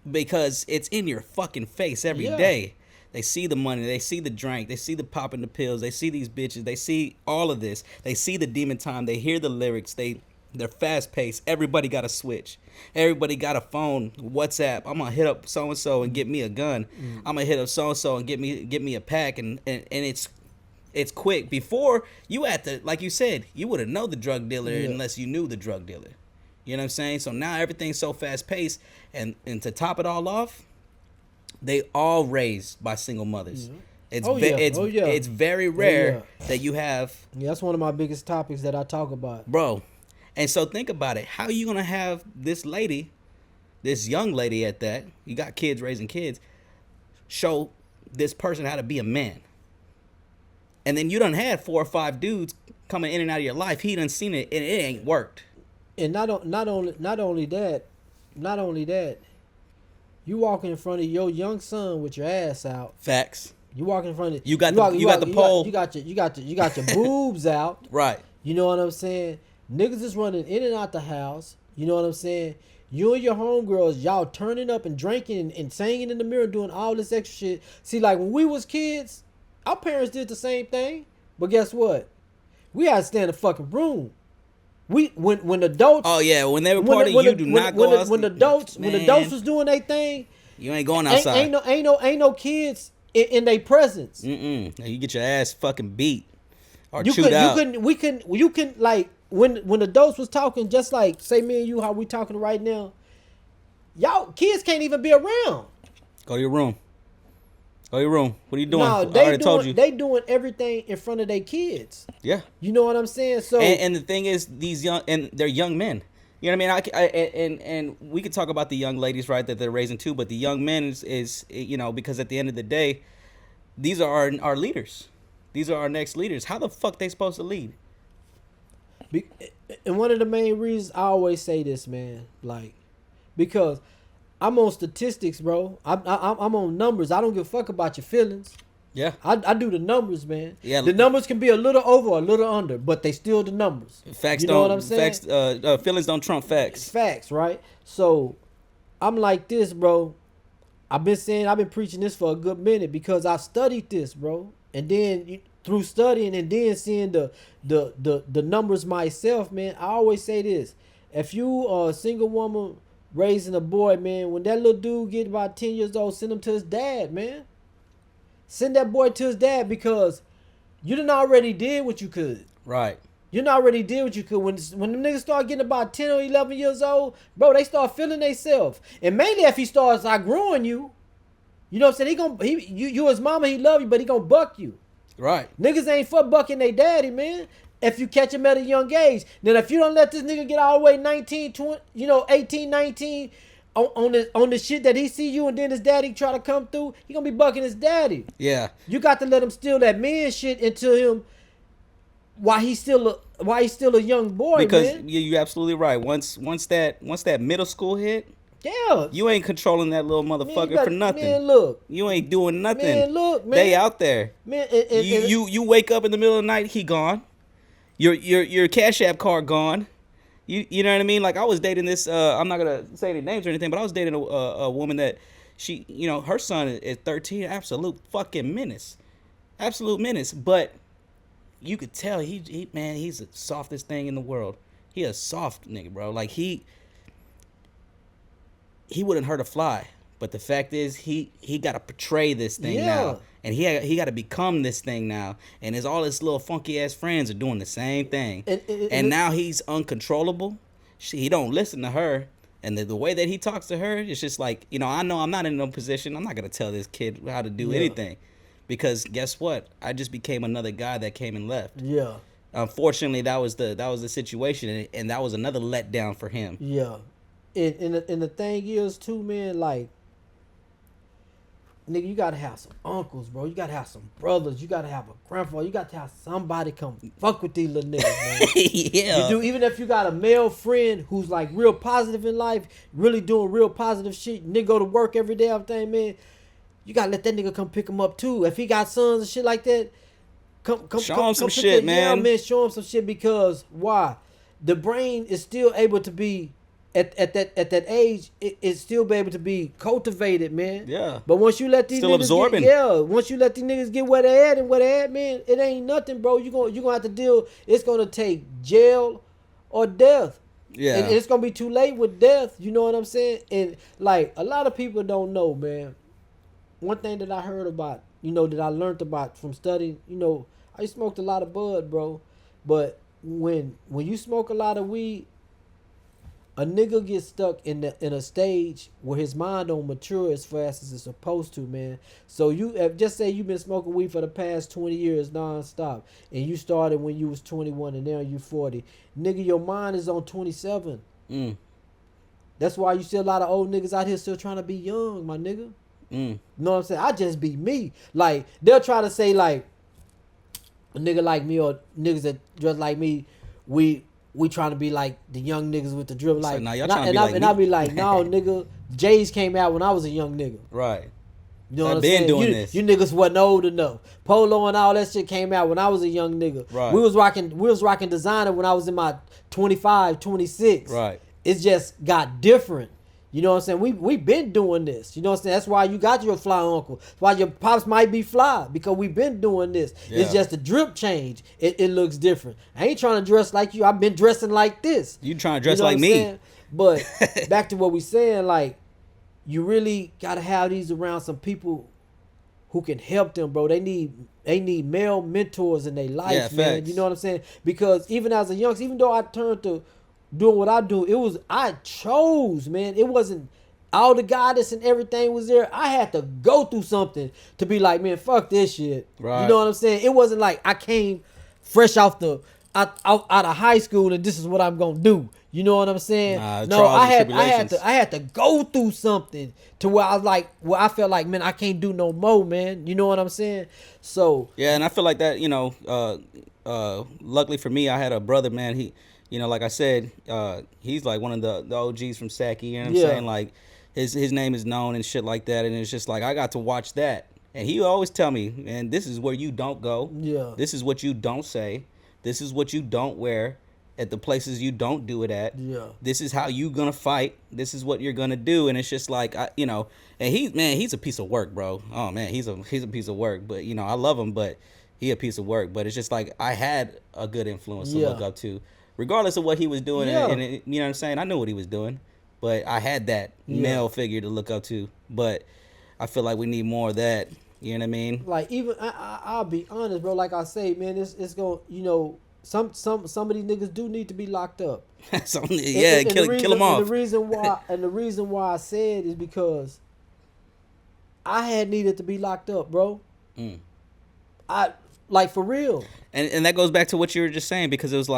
because it's in your fucking face every day. They see the money, they see the drink, they see the popping the pills, they see these bitches, they see all of this, they see the demon time, they hear the lyrics, they're fast paced. Everybody got a switch, everybody got a phone, WhatsApp. I'm gonna hit up so and so and get me a gun. I'm gonna hit up so and so and get me a pack, and it's quick. Before, you had to, like you said, you wouldn't know the drug dealer unless you knew the drug dealer. You know what I'm saying? So now everything's so fast paced, and to top it all off, they all raised by single mothers. It's very rare that you have. Yeah, that's one of my biggest topics that I talk about, bro. And so think about it. How are you gonna have this lady, this young lady at that? You got kids raising kids. Show this person how to be a man. And then you done had 4 or 5 dudes coming in and out of your life. He done seen it, and it ain't worked. And not only that, you walking in front of your young son with your ass out. Facts. You walking in front of you got the pole. You got your boobs out. Right. You know what I'm saying? Niggas is running in and out the house. You know what I'm saying? You and your homegirls, y'all turning up and drinking and singing in the mirror, doing all this extra shit. See, like when we was kids, our parents did the same thing. But guess what? We had to stay in the fucking room. When adults. Oh yeah, when they were partying, you do not go outside. When adults was doing their thing, you ain't going outside. Ain't no kids in their presence. You get your ass fucking beat or you chewed out. You can like when adults was talking, just like say me and you, how we talking right now. Y'all kids can't even be around. Go to your room. Go to your room. What are you doing? No, I already told you. They doing everything in front of their kids. Yeah. You know what I'm saying? So and the thing is, they're young men. You know what I mean? And we could talk about the young ladies, right, that they're raising too, but the young men is you know, because at the end of the day, these are our leaders. These are our next leaders. How the fuck they supposed to lead? And one of the main reasons I always say this, man, like, because I'm on statistics, bro. I'm on numbers. I don't give a fuck about your feelings. Yeah. I do the numbers, man. Yeah. The numbers can be a little over or a little under, but they still the numbers. Facts you know what I'm saying? Facts, feelings don't trump facts. Facts, right? So I'm like this, bro. I've been preaching this for a good minute because I studied this, bro. And then through studying and then seeing the numbers myself, man, I always say this. If you are a single woman raising a boy, man, when that little dude get about 10 years old, send him to his dad, man. Send that boy to his dad, because you done already did what you could. Right. You done already did what you could. When the niggas start getting about 10 or 11 years old, bro, they start feeling themselves. And mainly if he starts outgrowing you, you know what I'm saying? You his mama, he love you, but he gonna buck you. Right. Niggas ain't for bucking their daddy, man. If you catch him at a young age. Then if you don't let this nigga get all the way 19, 20, 18, 19 on the shit that he see you, and then his daddy try to come through, he gonna be bucking his daddy. Yeah. You got to let him steal that man shit into him while he's still a young boy, because man. you're absolutely right. Once that middle school hit, Yeah. You ain't controlling that little motherfucker for nothing. Man, look. You ain't doing nothing. Man, look, man. They out there. Man, You wake up in the middle of the night, he gone. Your Cash App card gone. You know what I mean? Like, I was dating this. I'm not gonna say any names or anything, but I was dating a woman that she, her son is 13, absolute fucking menace, absolute menace. But you could tell he's the softest thing in the world. He a soft nigga, bro. Like he wouldn't hurt a fly. But the fact is, he got to portray this thing now, and he got to become this thing now. And all his little funky ass friends are doing the same thing, and now he's uncontrollable. He don't listen to her, and the way that he talks to her, it's just like, I know I'm not in no position. I'm not gonna tell this kid how to do anything, because guess what? I just became another guy that came and left. Yeah. Unfortunately, that was the situation, and that was another letdown for him. Yeah. And the thing is too, man, like, nigga, you gotta have some uncles, bro. You gotta have some brothers. You gotta have a grandfather. You gotta have somebody come fuck with these little niggas, man. Yeah. You do, even if you got a male friend who's like real positive in life, really doing real positive shit. Nigga go to work every day, everything, man. You gotta let that nigga come pick him up too. If he got sons and shit like that, come show him some shit, man. Yeah, man, show him some shit, because why? The brain is still able to be at that age, it's still be able to be cultivated, man. Yeah. But once you let these still niggas absorbing. once you let these niggas get where they at and where they at, man, it ain't nothing, bro. You gonna have to deal. It's gonna take jail or death. Yeah. And it's gonna be too late with death. You know what I'm saying? And like, a lot of people don't know, man. One thing that I heard about, that I learned about from studying, I smoked a lot of bud, bro. But when you smoke a lot of weed, a nigga gets stuck in a stage where his mind don't mature as fast as it's supposed to, man. So just say you've been smoking weed for the past 20 years nonstop, and you started when you was 21 and now you 40. Nigga, your mind is on 27. That's why you see a lot of old niggas out here still trying to be young, my nigga. You know what I'm saying? I just be me. Like, they'll try to say, like, a nigga like me or niggas that dress like me, we trying to be like the young niggas with the drip, like, so now y'all trying to be like me. I be like, no, nigga, J's came out when I was a young nigga. Right. You know what I'm been saying? doing this. You niggas wasn't old enough. Polo and all that shit came out when I was a young nigga. Right. We was rocking designer when I was in my 25, 26. Right. It's just got different. You know what I'm saying? We been doing this. You know what I'm saying? That's why you got your fly uncle. That's why your pops might be fly, because we been doing this. Yeah. It's just a drip change. It looks different. I ain't trying to dress like you. I've been dressing like this. You trying to dress know like what I'm me. saying? But back to what we saying, like, you really gotta have these around some people who can help them, bro. They need male mentors in their life, man. Facts. You know what I'm saying? Because even as a youngster, even though I turned to doing what I do, I chose, man. It wasn't all the guidance and everything was there. I had to go through something to be like, man, fuck this shit. Right. You know what I'm saying? It wasn't like I came fresh out of high school and this is what I'm gonna do. You know what I'm saying? No, I had to go through something to where I felt like, man, I can't do no more, man. You know what I'm saying? So yeah, and I feel like that, luckily for me, I had a brother, man. He, like I said, he's like one of the OGs from Saki. You know what I'm saying? Like, his name is known and shit like that, and it's just like I got to watch that, and he always tell me, man, this is where you don't go. Yeah. This is what you don't say. This is what you don't wear at the places you don't do it at. Yeah. This is how you gonna fight. This is what you're gonna do, and it's just like and he's a piece of work, bro. Oh man, he's a piece of work. But I love him, but he a piece of work. But it's just like I had a good influence to look up to, regardless of what he was doing. And you know what I'm saying? I knew what he was doing, but I had that male figure to look up to. But I feel like we need more of that. You know what I mean? Like, even I'll be honest, bro. Like I say, man, it's going. Some of these niggas do need to be locked up. Kill them off. And the reason why I said is because I had needed to be locked up, bro. I like, for real. And that goes back to what you were just saying, because it's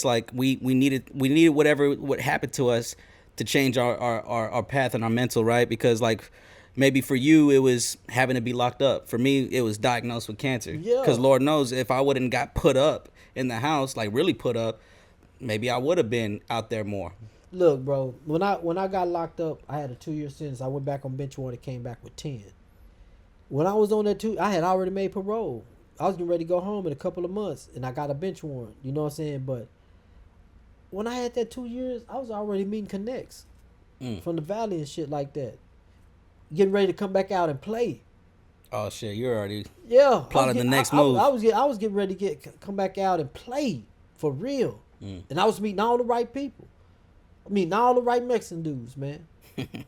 like we needed what happened to us to change our path and our mental, right? Because like, maybe for you it was having to be locked up. For me, it was diagnosed with cancer. Yeah. Because Lord knows, if I wouldn't got put up in the house, like really put up, maybe I would have been out there more. Look, bro. When I got locked up, I had a 2-year sentence. I went back on bench warrant and came back with 10. When I was on that I had already made parole. I was getting ready to go home in a couple of months, and I got a bench warrant. You know what I'm saying? But when I had that 2 years, I was already meeting connects from the valley and shit like that, getting ready to come back out and play. Oh shit, you're already Plotting the next move. I was getting ready to come back out and play for real, and I was meeting all the right people. I mean, all the right Mexican dudes, man.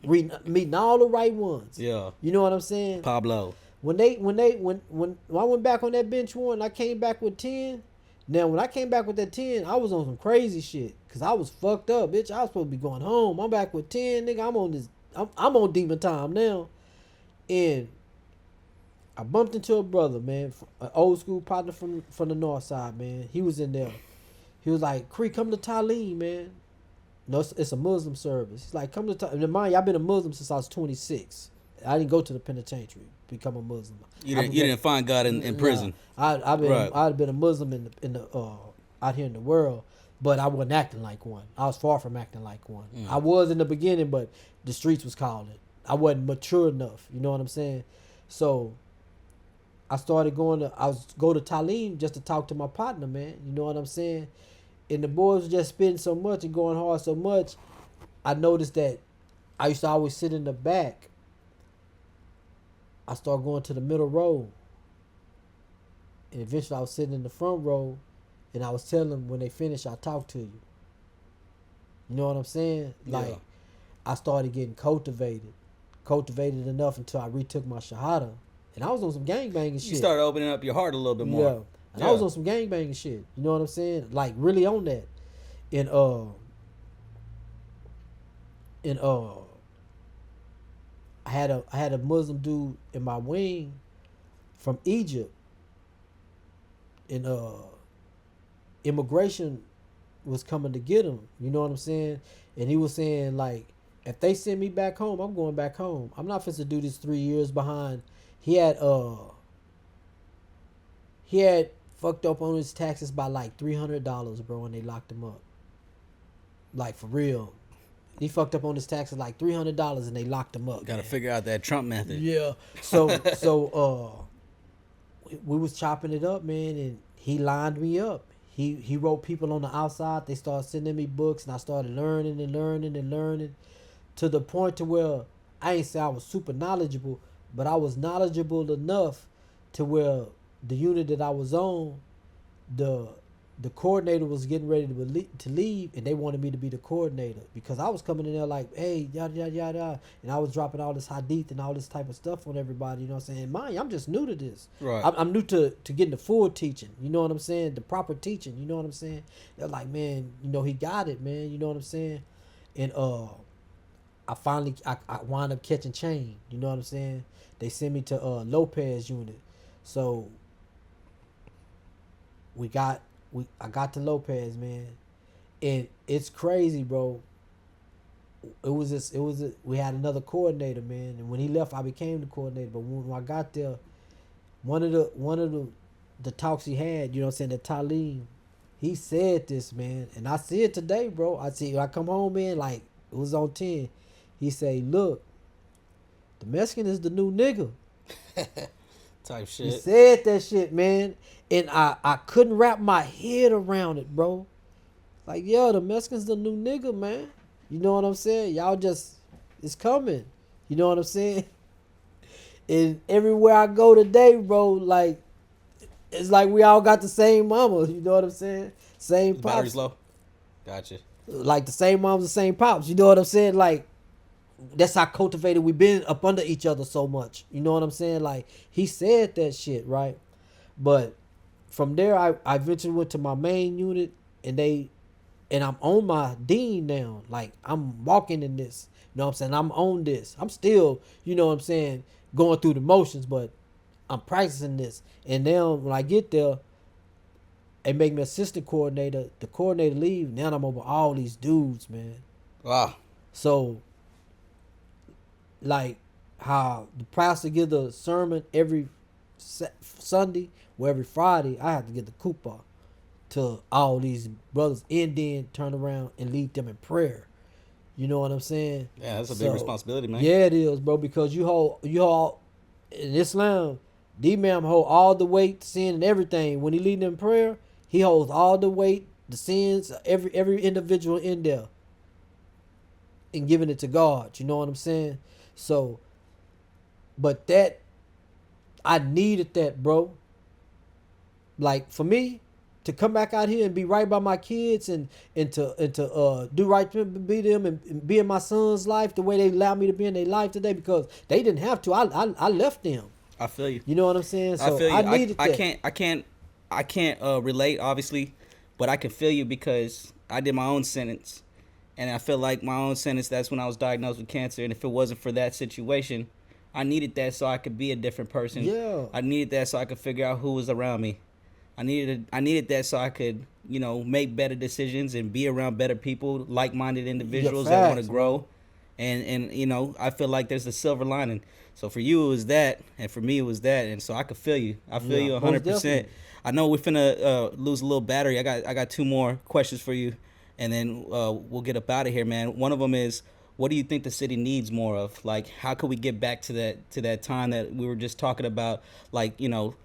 Meeting all the right ones. Yeah. You know what I'm saying? Pablo. When I went back on that bench warrant, I came back with 10. Now, when I came back with that 10, I was on some crazy shit. Because I was fucked up, bitch. I was supposed to be going home. I'm back with 10, nigga. I'm on demon time now. And I bumped into a brother, man. An old school partner from the north side, man. He was in there. He was like, Cree, come to Talim, man. No, it's a Muslim service. He's like, come to Talim. Mind you, I've been a Muslim since I was 26. I didn't go to the penitentiary, become a Muslim. You didn't find God in prison. I'd been a Muslim in the out here in the world, but I wasn't acting like one. I was far from acting like one. I was in the beginning, but the streets was calling. I wasn't mature enough. You know what I'm saying? So I started go to Talim just to talk to my partner, man. You know what I'm saying? And the boys were just spitting so much and going hard so much. I noticed that I used to always sit in the back. I started going to the middle row. And eventually I was sitting in the front row, and I was telling them, when they finish, I'll talk to you. You know what I'm saying? Like, I started getting cultivated enough until I retook my Shahada. And I was on some gangbanging shit. You started opening up your heart a little bit more. Yeah. And I was on some gangbanging shit. You know what I'm saying? Like, really on that. And I had a Muslim dude in my wing from Egypt, and immigration was coming to get him. You know what I'm saying? And he was saying, like, if they send me back home, I'm going back home. I'm not finna do this 3 years behind. He had fucked up on his taxes by like $300, bro, and they locked him up. Like, for real. He fucked up on his taxes like $300 and they locked him up. Got to figure out that Trump method. Yeah. So we was chopping it up, man, and he lined me up. He wrote people on the outside. They started sending me books, and I started learning to the point to where I ain't say I was super knowledgeable, but I was knowledgeable enough to where the unit that I was on, the coordinator was getting ready to leave, and they wanted me to be the coordinator because I was coming in there like, hey, yada, yada, yada, and I was dropping all this hadith and all this type of stuff on everybody, you know what I'm saying? Mind you, I'm just new to this. Right. I'm new to getting the full teaching, you know what I'm saying? The proper teaching, you know what I'm saying? They're like, man, you know, he got it, man, you know what I'm saying? And I finally wound up catching chain, you know what I'm saying? They sent me to Lopez unit. So I got to Lopez, man, and it's crazy, bro. We had another coordinator, man, and when he left, I became the coordinator. But when I got there, one of the talks he had, you know what I'm saying, the Talim, he said this, man, and I see it today, bro. I come home, man, like it was on 10. He say, look, the Mexican is the new nigga. Type shit. He said that shit, man. And I couldn't wrap my head around it, bro. Like, yo, the Mexicans the new nigga, man. You know what I'm saying? Y'all just, it's coming. You know what I'm saying? And everywhere I go today, bro, like, it's like we all got the same mama. You know what I'm saying? Same pops. Battery's low. Gotcha. Like the same moms, the same pops. You know what I'm saying? Like, that's how cultivated we've been up under each other so much. You know what I'm saying? Like, he said that shit, right? But from there, I eventually went to my main unit, and I'm on my dean now. Like, I'm walking in this. You know what I'm saying? I'm on this. I'm still, you know what I'm saying, going through the motions, but I'm practicing this. And now when I get there, they make me assistant coordinator. The coordinator leave. Now I'm over all these dudes, man. Wow. So, like, how the pastor give the sermon every Sunday, or every Friday, I have to get the kuppah to all these brothers, and then turn around and lead them in prayer. You know what I'm saying? Yeah, that's a big responsibility, man. Yeah, it is, bro. Because you hold in Islam, the imam hold all the weight, sin, and everything. When he leading in prayer, he holds all the weight, the sins, every individual in there, and giving it to God. You know what I'm saying? So, but that I needed that, bro. Like for me to come back out here and be right by my kids and to do right to be them and be in my son's life the way they allowed me to be in their life today, because they didn't have to. I left them. I feel you. You know what I'm saying? So I feel you. I needed that. I can't relate, obviously, but I can feel you because I did my own sentence, and I feel like my own sentence. That's when I was diagnosed with cancer, and if it wasn't for that situation, I needed that so I could be a different person. Yeah. I needed that so I could figure out who was around me. I needed that so I could, make better decisions and be around better people, like-minded individuals that want to grow. And I feel like there's a silver lining. So for you it was that, and for me it was that, and so I could feel you. I feel you 100%. I know we're finna lose a little battery. I got two more questions for you, and then we'll get up out of here, man. One of them is, what do you think the city needs more of? Like, how could we get back to that time that we were just talking about, like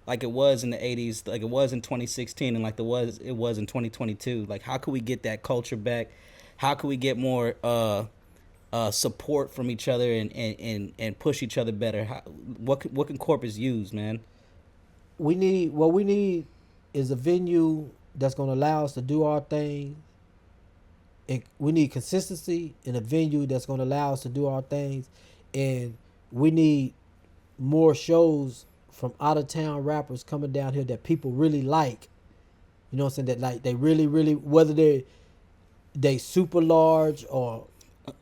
like it was in the 80s, like it was in 2016, and like it was in 2022. Like, how could we get that culture back? How could we get more support from each other and push each other better? What can Corpus use, man? We need is a venue that's gonna allow us to do our thing. And we need consistency in a venue that's going to allow us to do our things, and we need more shows from out of town rappers coming down here that people really like. You know what I'm saying? That like they really, whether they super large or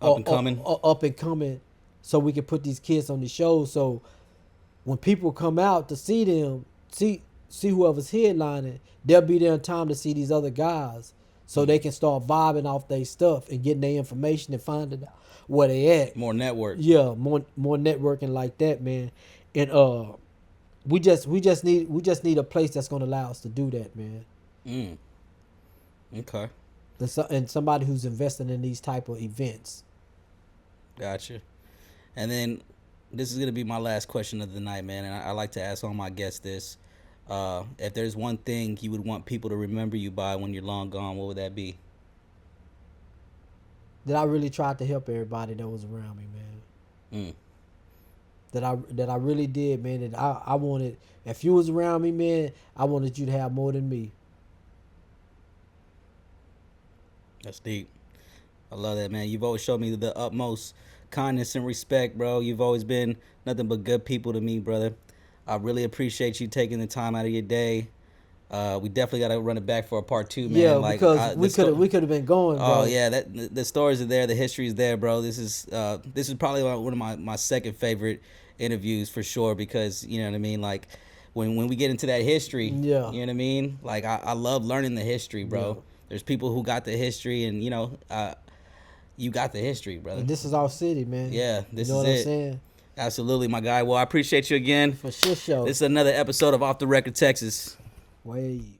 up and coming, so we can put these kids on the show. So when people come out to see them, see whoever's headlining, they'll be there in time to see these other guys. So they can start vibing off their stuff and getting their information and finding out where they at. More network. Yeah, more networking like that, man. And we just need a place that's gonna allow us to do that, man. Okay. And somebody who's investing in these type of events. Gotcha. And then this is gonna be my last question of the night, man. And I like to ask all my guests this. If there's one thing you would want people to remember you by when you're long gone, what would that be? That I really tried to help everybody that was around me, man. That I really did, man. That I wanted, if you was around me, man, I wanted you to have more than me. That's deep. I love that, man. You've always showed me the utmost kindness and respect, bro. You've always been nothing but good people to me, brother. I really appreciate you taking the time out of your day. We definitely got to run it back for a part 2, man. Yeah, like, because we could have been going, bro. Oh yeah, the stories are there, the history is there, bro. This is probably one of my second favorite interviews for sure, because you know what I mean. Like when we get into that history, yeah, you know what I mean. Like I love learning the history, bro. Yeah. There's people who got the history, and you got the history, brother. And this is our city, man. Yeah, this you know is what it. I'm saying? Absolutely, my guy. Well, I appreciate you again. For sure. This is another episode of Off the Record Texas. Wait.